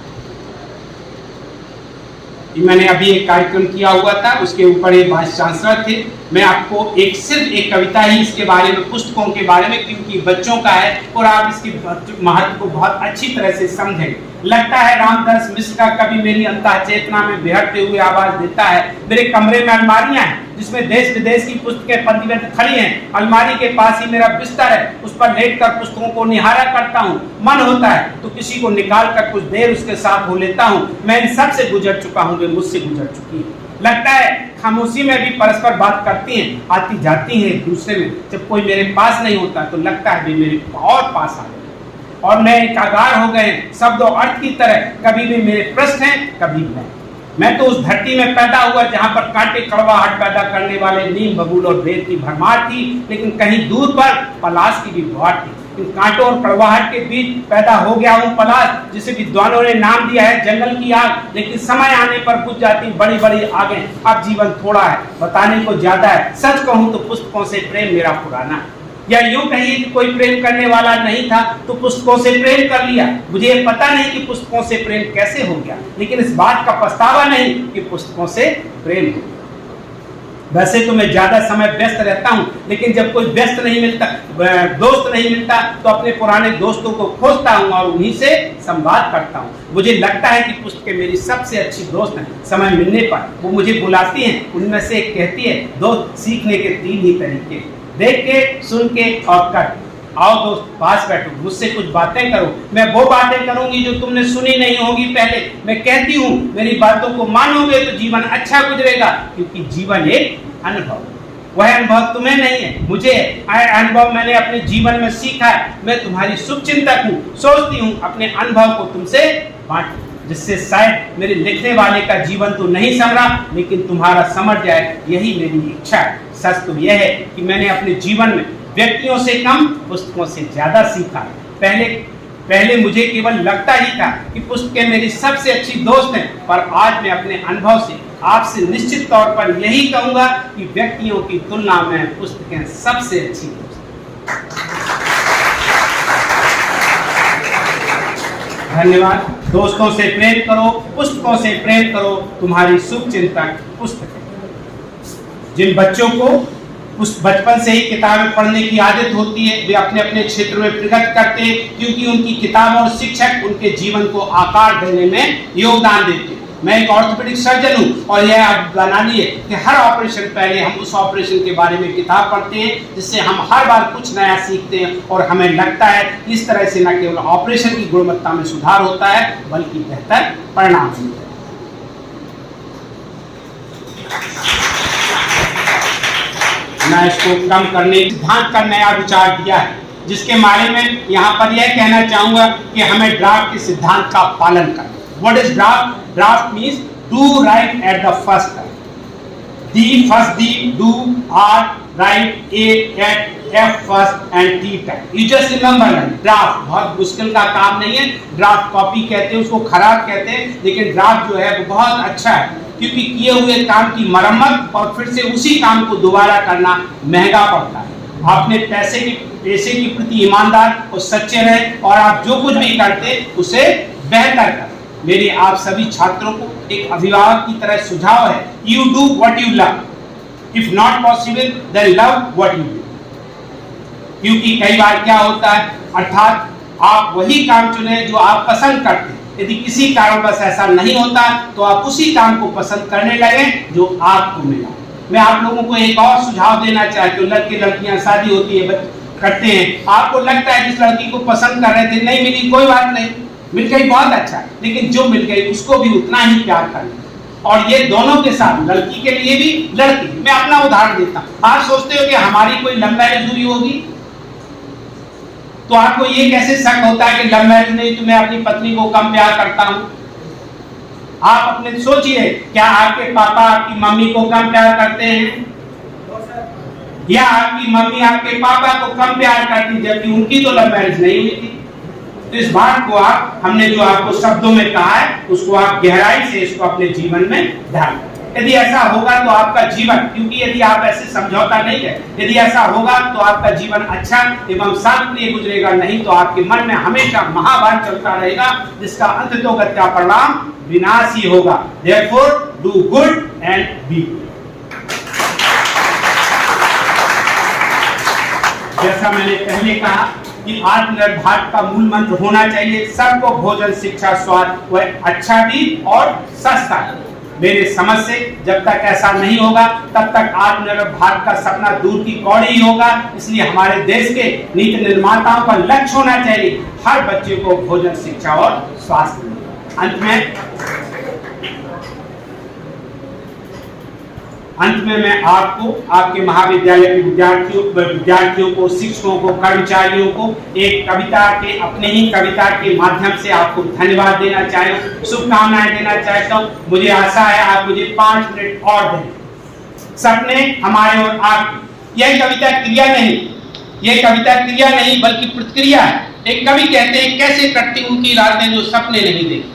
मैंने अभी एक कार्यक्रम किया हुआ था, उसके ऊपर एक वाइस चांसलर थे। मैं आपको सिर्फ एक कविता ही इसके बारे में, पुस्तकों के बारे में, क्योंकि बच्चों का है और आप इसके महत्व को बहुत अच्छी तरह से समझेंगे। लगता है रामदास मिश्र का कवि मेरी अंतः चेतना में बिहरते हुए आवाज देता है। मेरे कमरे में अलमारियां हैं, जिसमें देश विदेश की पुस्तकें पंक्तिबद्ध खड़ी हैं। अलमारी के पास ही मेरा बिस्तर है, उस पर लेटकर पुस्तकों को निहारा करता हूँ। मन होता है तो किसी को निकाल कर कुछ देर उसके साथ हो लेता हूँ। मैं इन सब से गुजर चुका हूँ, वे मुझसे गुजर चुकी है। लगता है खामोशी में भी परस्पर बात करती हैं, आती जाती हैं एक दूसरे में। जब कोई मेरे पास नहीं होता तो लगता है वे मेरे और पास आ गए और मैं एकाकार हो गए शब्द और अर्थ की तरह। कभी भी मेरे प्रश्न हैं, कभी नहीं। मैं तो उस धरती में पैदा हुआ जहां पर कांटे कड़वाहट पैदा करने वाले नीम बबूल और बेर की भरमार थी, लेकिन कहीं दूर पर पलाश की भी गुहार थी। इन कांटों और कड़वाहट के बीच पैदा हो गया हूँ पलाश, जिसे विद्वानों ने नाम दिया है जंगल की आग। लेकिन समय आने पर बुझ जाती बड़ी बड़ी आगें। अब जीवन थोड़ा है, बताने को ज्यादा है। सच कहूँ तो पुस्तकों से प्रेम मेरा पुराना है। या यूं कहिए कि कोई प्रेम करने वाला नहीं था तो पुस्तकों से प्रेम कर लिया। मुझे ये पता नहीं कि पुस्तकों से प्रेम कैसे हो गया, लेकिन इस बात का पछतावा नहीं कि पुस्तकों से प्रेम हो गया। वैसे तो मैं ज्यादा समय व्यस्त रहता हूँ, लेकिन जब कोई व्यस्त नहीं मिलता, दोस्त नहीं मिलता, तो अपने पुराने दोस्तों को खोजता हूँ और उन्हीं से संवाद करता हूँ। मुझे लगता है कि पुस्तकें मेरी सबसे अच्छी दोस्त हैं। समय मिलने पर वो मुझे बुलाती हैं। उनमें से एक कहती है, दोस्त सीखने के 3 ही तरीके, देख के, सुन के और कर। आओ दोस्त पास बैठो, मुझसे कुछ बातें करो। मैं वो बातें करूंगी जो तुमने सुनी नहीं होगी पहले। मैं कहती हूँ मेरी बातों को मानोगे तो जीवन अच्छा गुजरेगा, क्योंकि जीवन एक अनुभव, वह अनुभव तुम्हें नहीं है, मुझे है। अनुभव मैंने अपने जीवन में सीखा है। मैं तुम्हारी शुभचिंतक हूँ, सोचती हूँ अपने अनुभव को तुमसे बांटूं, जिससे शायद मेरे लिखने वाले का जीवन तो नहीं संवरा, लेकिन तुम्हारा समझ जाए, यही मेरी इच्छा है। सच तो यह है कि मैंने अपने जीवन में व्यक्तियों से कम, पुस्तकों से ज्यादा सीखा है। पहले मुझे केवल लगता ही था कि पुस्तकें मेरी सबसे अच्छी दोस्त हैं, पर आज मैं अपने अनुभव से आपसे निश्चित तौर पर यही कहूंगा कि व्यक्तियों की तुलना में पुस्तकें सबसे अच्छी दोस्त हैं। धन्यवाद। दोस्तों से प्रेम करो, पुस्तकों से प्रेम करो, तुम्हारी शुभचिंतक पुस्तकें। जिन बच्चों को उस बचपन से ही किताबें पढ़ने की आदत होती है, वे अपने अपने क्षेत्र में प्रगति करते हैं, क्योंकि उनकी किताब और शिक्षक उनके जीवन को आकार देने में योगदान देते हैं। मैं एक ऑर्थोपेडिक सर्जन हूँ और यह आप बना लिए कि हर ऑपरेशन पहले हम उस ऑपरेशन के बारे में किताब पढ़ते हैं, जिससे हम हर बार कुछ नया सीखते हैं और हमें लगता है इस तरह से न केवल ऑपरेशन की गुणवत्ता में सुधार होता है, बल्कि बेहतर परिणाम मिलता है। मैं इसको कम करने सिद्धांत का नया विचार दिया है, जिसके बारे में यहाँ पर यह कहना चाहूंगा कि हमें ड्राफ्ट के सिद्धांत का पालन करना। What is draft? Draft means do right at the first time. The first D, do, R, right, A at F first and T time. You just remember that. Draft बहुत मुश्किल का काम नहीं है। ड्राफ्ट कॉपी कहते हैं, उसको खराब कहते हैं, लेकिन ड्राफ्ट जो है वो बहुत अच्छा है, क्योंकि किए हुए काम की मरम्मत और फिर से उसी काम को दोबारा करना महंगा पड़ता है। आपने पैसे के प्रति ईमानदार और सच्चे रहें और आप जो कुछ भी करते उसे बेहतर करें। मेरे आप सभी छात्रों को एक अभिभावक की तरह सुझाव है, you do what you love, if not possible then love what you do. क्योंकि कई बार क्या होता है, अर्थात आप वही काम चुने जो आप पसंद करते हैं। यदि किसी कारणवश ऐसा नहीं होता तो आप उसी काम को पसंद करने लगे जो आपको मिला। मैं आप लोगों को एक और सुझाव देना चाहती हूँ। लड़के लड़कियां शादी होती है, करते हैं, आपको लगता है जिस लड़की को पसंद कर रहे थे नहीं मिली, कोई बात नहीं, मिल गई बहुत अच्छा, लेकिन जो मिल गई उसको भी उतना ही प्यार करना। और ये दोनों के साथ, लड़की के लिए भी, लड़की, मैं अपना उदाहरण देता हूँ। आप सोचते हो कि हमारी कोई लव मैरिज हुई होगी तो आपको ये कैसे शक होता है कि लव मैरिज नहीं तो मैं अपनी पत्नी को कम प्यार करता हूं। आप अपने सोचिए, क्या आपके पापा आपकी मम्मी को कम प्यार करते हैं, या आपकी मम्मी आपके पापा को कम प्यार करती जबकि उनकी तो लव मैरिज नहीं हुई थी? तो इस बात को हमने जो आपको शब्दों में कहा है उसको आप गहराई से इसको अपने जीवन में ध्यान रखें। यदि ऐसा होगा तो आपका जीवन, क्योंकि यदि आप ऐसे समझौता नहीं है, यदि ऐसा होगा तो आपका जीवन अच्छा एवं शांतिप्रिय गुजरेगा, नहीं तो आपके मन में हमेशा महाभारत चलता रहेगा, जिसका अंततोगत्या का परिणाम विनाश ही होगा। Therefore, do good and be good. जैसा मैंने पहले कहा कि आत्मनिर्भर भारत का मूल मंत्र होना चाहिए सबको भोजन, शिक्षा, स्वास्थ्य, वह अच्छा भी और सस्ता। मेरे समझ से जब तक ऐसा नहीं होगा तब तक आत्मनिर्भर भारत का सपना दूर की कौड़ी ही होगा। इसलिए हमारे देश के नीति निर्माताओं का लक्ष्य होना चाहिए हर बच्चे को भोजन, शिक्षा और स्वास्थ्य अंत में मैं आपको, आपके महाविद्यालय के विद्यार्थियों को, शिक्षकों को, कर्मचारियों को एक कविता के, अपने ही कविता के माध्यम से आपको धन्यवाद देना चाहता हूँ, शुभकामनाएं देना चाहता हूँ। मुझे आशा है आप मुझे 5 मिनट और दें। सपने हमारे और आपके, यह कविता क्रिया नहीं बल्कि प्रतिक्रिया है। एक कवि कहते हैं, कैसे कटती उनकी रातें जो सपने नहीं देखी।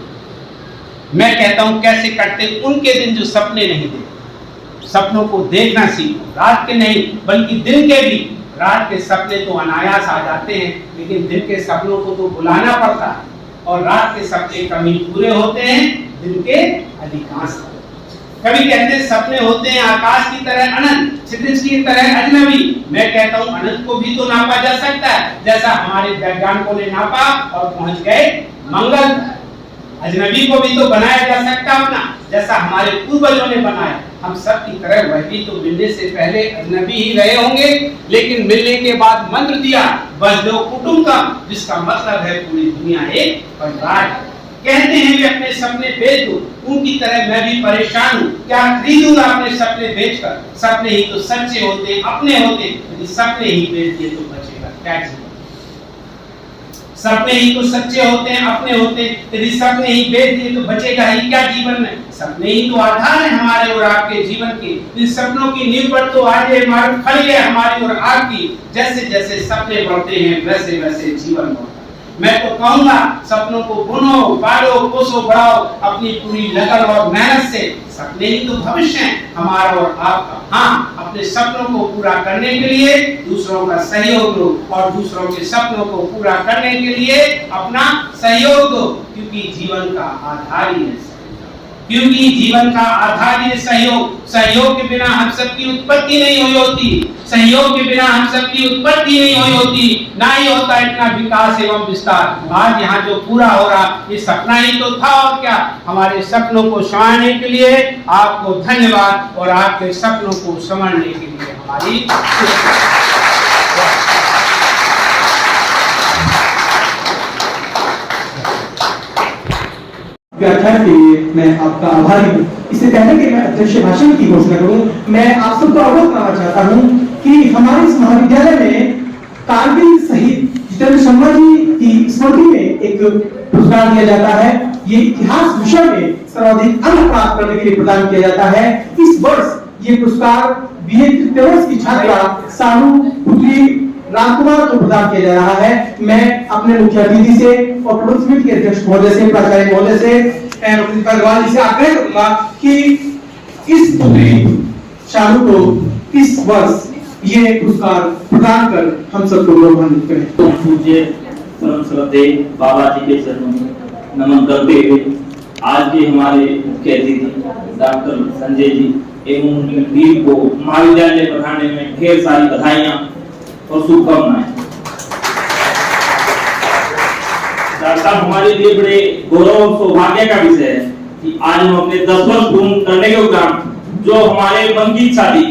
मैं कहता हूं, कैसे कटते उनके दिन जो सपने नहीं देखते। सपनों को देखना सीखो, रात के नहीं बल्कि दिन के भी। रात के सपने तो अनायास आ जाते हैं, लेकिन दिन के सपनों को तो बुलाना पड़ता है, और रात के सपने कभी पूरे होते हैं, दिन के अधिकांश। कभी कहते हैं सपने होते हैं आकाश की तरह अनंत, क्षितिज की तरह अजनबी। मैं कहता हूं अनंत को भी तो नापा जा सकता है, जैसा हमारे वैज्ञानिकों ने नापा और पहुंच गए मंगल। अजनबी को भी तो बनाया जा सकता अपना, जैसा हमारे पूर्वजों ने बनाया। हम सब की तरह वह भी तो मिलने से पहले अजनबी ही रहे होंगे, लेकिन मिलने के बाद मंत्र दिया, बस दो कुटुंबकम, जिसका मतलब है पूरी दुनिया एक परिवार। कहते हैं वे अपने सपने बेच दो, उनकी तरह मैं भी परेशान हूँ, क्या खरीदूंगा अपने सपने बेचकर। सपने ही तो सच्चे होते, अपने होते, यदि सपने ही बेच दिए तो बचेगा क्या जीवन। सपने ही तो सच्चे होते हैं, अपने होते, यदि सपने ही बेच दिए तो बचेगा ही क्या जीवन में। सपने ही तो आधार है हमारे और आपके जीवन के। इन सपनों की नींव पर तो आज ये इमारत खड़ी है हमारी और आपकी। जैसे जैसे सपने बढ़ते हैं वैसे वैसे जीवन बढ़ता है। मैं तो कहूंगा सपनों को बुनो, पालो, पोसो, बढ़ाओ अपनी पूरी लगन और मेहनत से। सपने ही तो भविष्य है हमारा और आपका। हाँ, अपने सपनों को पूरा करने के लिए दूसरों का सहयोग दो, और दूसरों के सपनों को पूरा करने के लिए अपना सहयोग दो, क्योंकि जीवन का आधार ही है। क्योंकि जीवन का आधार ही सहयोग। सहयोग के बिना हम सबकी उत्पत्ति नहीं हुई होती। सहयोग के बिना हम सबकी उत्पत्ति नहीं हुई होती, ना ही होता इतना विकास एवं विस्तार। आज यहाँ जो पूरा हो रहा ये सपना ही तो था, और क्या। हमारे सपनों को संवारने के लिए आपको धन्यवाद, और आपके सपनों को संवारने के लिए हमारी व्याख्यान के लिए मैं आपका आभारी हूँ। इससे पहले कि मैं अध्यक्ष भाषण की घोषणा करूँ, मैं आप सबको अवगत कराना चाहता हूँ कि हमारे इस महाविद्यालय में कारगिल शहीद जितेंद्र शर्मा जी की स्मृति में एक पुरस्कार दिया जाता है। ये इतिहास विषय में सर्वाधिक अंक प्राप्त करने के लिए प्रदान किया जाता है। इस वर्ष ये पुरस्कार बीए तृतीय वर्ष की छात्रा सानू पुत्री रामकुमार को प्रदान किया जा रहा है। मैं अपने मुख्य अतिथि से और प्रबंध समिति के अध्यक्ष महोदय से, प्राचार्य महोदय से, अग्रवाल जी से आग्रह करूंगा कि इस पुत्री शानू को इस वर्ष ये पुरस्कार प्रदान कर हम सबको गौरवान्वित करें। तो पूज्य परम श्रद्धेय बाबा जी के चरणों में नमन करते हुए आज के हमारे मुख्य अतिथि डॉक्टर संजय जी एवं उनकी टीम को महाविद्यालय पढ़ाने में ढेर सारी बधाइयां और शुभकामनाएं। डॉक्टर साहब, हमारे लिए बड़े गौरव और सौभाग्य का विषय है कि आज हम अपने 10 वर्ष पूर्ण करने के उपरांत जो हमारे मन की इच्छा थी,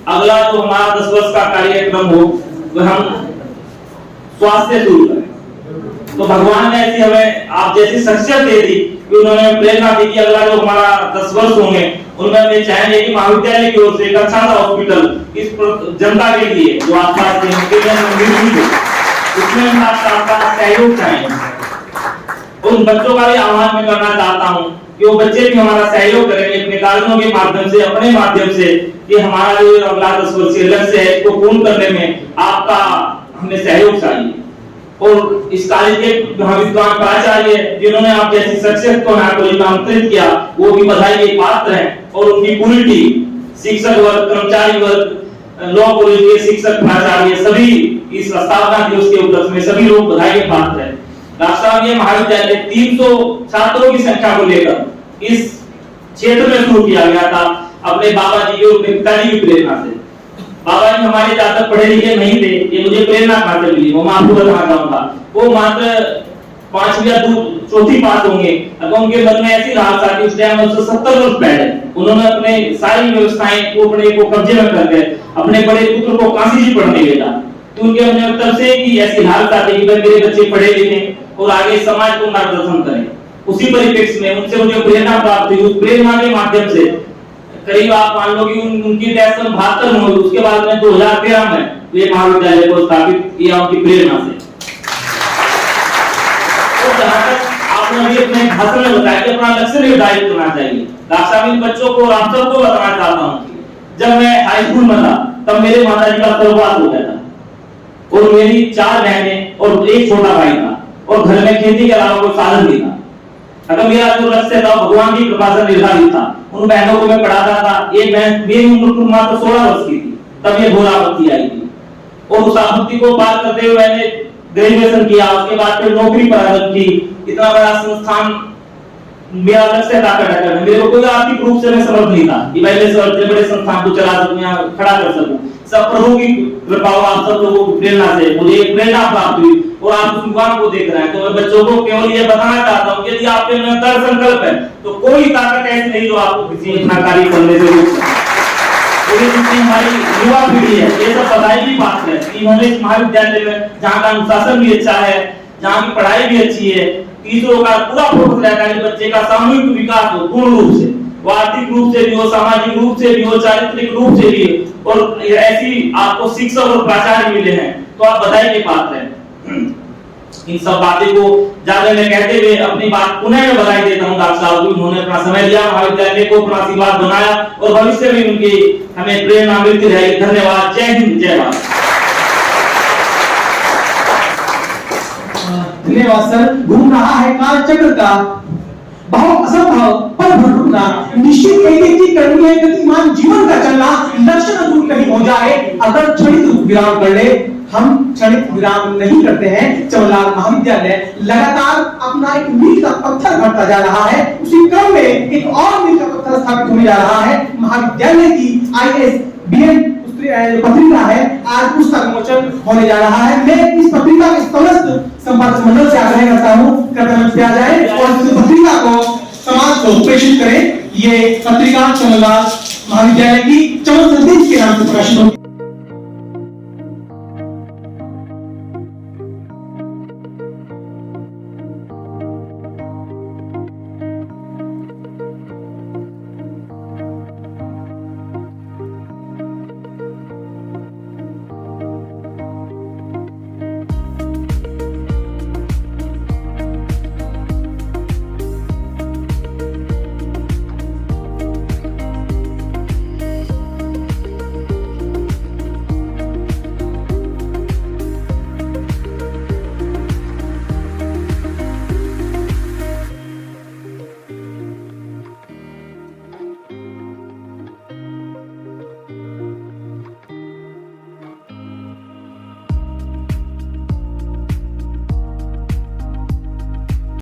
अगला जो हमारा 10 वर्ष का कार्यक्रम हो वह हम स्वास्थ्य से शुरू करें। तो भगवान ने ऐसी हमें आप जैसी शख्सियत दे दी कि उन्होंने प्रेरणा दी कि अगला जो हमारा 10 वर्ष होंगे उनमें वे चाहेंगे कि महाविद्यालय की ओर से एक अच्छा सा हॉस्पिटल इस जनता के लिए जो आसपास के उसमें हम आपका सहयोग चाहेंगे। उन बच्चों का भी आह्वान मैं करना चाहता हूँ कि वो बच्चे भी हमारा सहयोग करेंगे अपने कार्यों के माध्यम से, अपने माध्यम से, कि हमारा जो अगला 10 वर्षीय लक्ष्य है इसको पूर्ण करने में आपका हमें सहयोग चाहिए। और इस कॉलेज के महाविद्वान प्राचार्य जिन्होंने आप जैसी शख्सियत को यहाँ कॉलेज में आमंत्रित किया वो भी बधाई के पात्र हैं, और उनकी पूरी टीम, शिक्षक वर्ग, कर्मचारी वर्ग, लॉ कॉलेज के शिक्षक प्राचार्य सभी इस स्थापना दिवस के उपलक्ष्य में सभी लोग बधाई के पात्र हैं। डॉक्टर साहब, ये महाविद्यालय 300 छात्रों की संख्या को लेकर इस क्षेत्र में शुरू किया गया था अपने बाबा जी और पिताजी की प्रेरणा से। बाबा जी हमारे ज्यादा पढ़े लिखे नहीं थे, ये मुझे प्रेरणा कहां से मिली वो मैं आपको बताना चाहूंगा। वो मात्र 5वीं या चौथी पास होंगे, अगर उनके मन में ऐसी लालसा कि उस टाइम 170 वर्ष पहले उन्होंने अपने सारी व्यवस्थाएं को अपने को कब्जे में करके अपने बड़े पुत्र को काशी जी पढ़ने भेजा, तो उनके मन में तब से कि ऐसी लालसा थी कि मेरे बच्चे पढ़े लिखे और आगे समाज को मार्गदर्शन करें। उसी परिप्रेक्ष्य में उनसे मुझे प्रेरणा प्राप्त हुई। उस प्रेरणा के माध्यम से करीब आप मान लो कि उनकी डेथ 72 में हुई, उसके बाद में 2013 में ये महाविद्यालय को स्थापित किया उनकी प्रेरणा से। तो जहां तक आपने भी अपने भाषण में बताया कि अपना लक्ष्य निर्धारित करना चाहिए, डॉक्टर इन बच्चों को आप सबको बताना चाहता हूँ कि जब मैं हाई स्कूल में था तब मेरे माताजी का स्वर्गवास हो गया था और मेरी 4 बहनें और एक छोटा भाई था और घर में खेती के अलावा कोई साधन नहीं था। अगर मेरा जो लक्ष्य था भगवान की कृपा से निर्धारित था, उन बहनों को मैं पढ़ाता था। एक बहन मेरी उम्र मात्र 16 वर्ष की थी तब ये घोर आपत्ति आई थी और उस आपत्ति को पार करते हुए मैंने ग्रेजुएशन किया, उसके बाद फिर नौकरी प्रारंभ की। इतना बड़ा संस्थान मेरा लक्ष्य था करना, मेरे को कोई आर्थिक रूप से मैं समर्थ नहीं था कि मैं इस बड़े संस्थान को चला सकूं या खड़ा कर सकूं। सब प्रभु की कृपा और आप सब लोगों की प्रेरणा से मुझे प्रेरणा प्राप्त हुई और आप उस युवा को देख रहे हैं। तो मैं बच्चों को केवल ये बताना चाहता हूँ कि यदि आपके अंदर दृढ़ संकल्प है तो कोई ताकत ऐसी नहीं जो आपको किसी इतना कार्य करने से रोक सके। जितनी हमारी युवा पीढ़ी है ये सब बताई भी बात है कि हमें इस महाविद्यालय में जहाँ का अनुशासन भी अच्छा है, जहाँ की पढ़ाई भी अच्छी है, टीचरों का पूरा फोकस रहता है कि बच्चे का सामूहिक विकास हो, पूर्ण रूप से, वो आर्थिक रूप से भी हो, सामाजिक रूप से भी हो, चारित्रिक रूप से भी, और ऐसी आपको शिक्षक और प्राचार्य मिले हैं तो आप बधाई के पात्र हैं। इन सब बातें को ज्यादा मैं कहते हुए अपनी बात पुनः मैं बधाई देता हूँ डॉक्टर साहब को, उन्होंने अपना समय दिया, महाविद्यालय को अपना आशीर्वाद बनाया और भविष्य में उनकी हमें प्रेरणा मिलती रहेगी। धन्यवाद। जय हिंद, जय भारत। धन्यवाद सर। घूम रहा है काल चक्र का बहुत असंभव पर भटकना, निश्चित एक चीज करनी है, गतिमान जीवन का चलना, लक्ष्य न दूर कहीं हो जाए। अगर क्षणिक विराम कर ले, हम क्षणिक विराम नहीं करते हैं। चमनलाल महाविद्यालय लगातार अपना एक मील का पत्थर भरता जा रहा है, उसी क्रम में एक और मील का पत्थर स्थापित होने जा रहा है। महाविद्यालय की IAS BEd पत्रिका है, आज पुस्तक विमोचन होने जा रहा है। मैं इस पत्रिका के समस्त संपादक मंडल से आग्रह करता हूँ कृपया मंच पे आ जाए और इस पत्रिका को समाज को प्रेषित करें। ये पत्रिका चमनलाल महाविद्यालय की चमन संदेश के नाम से प्रकाशित होगी।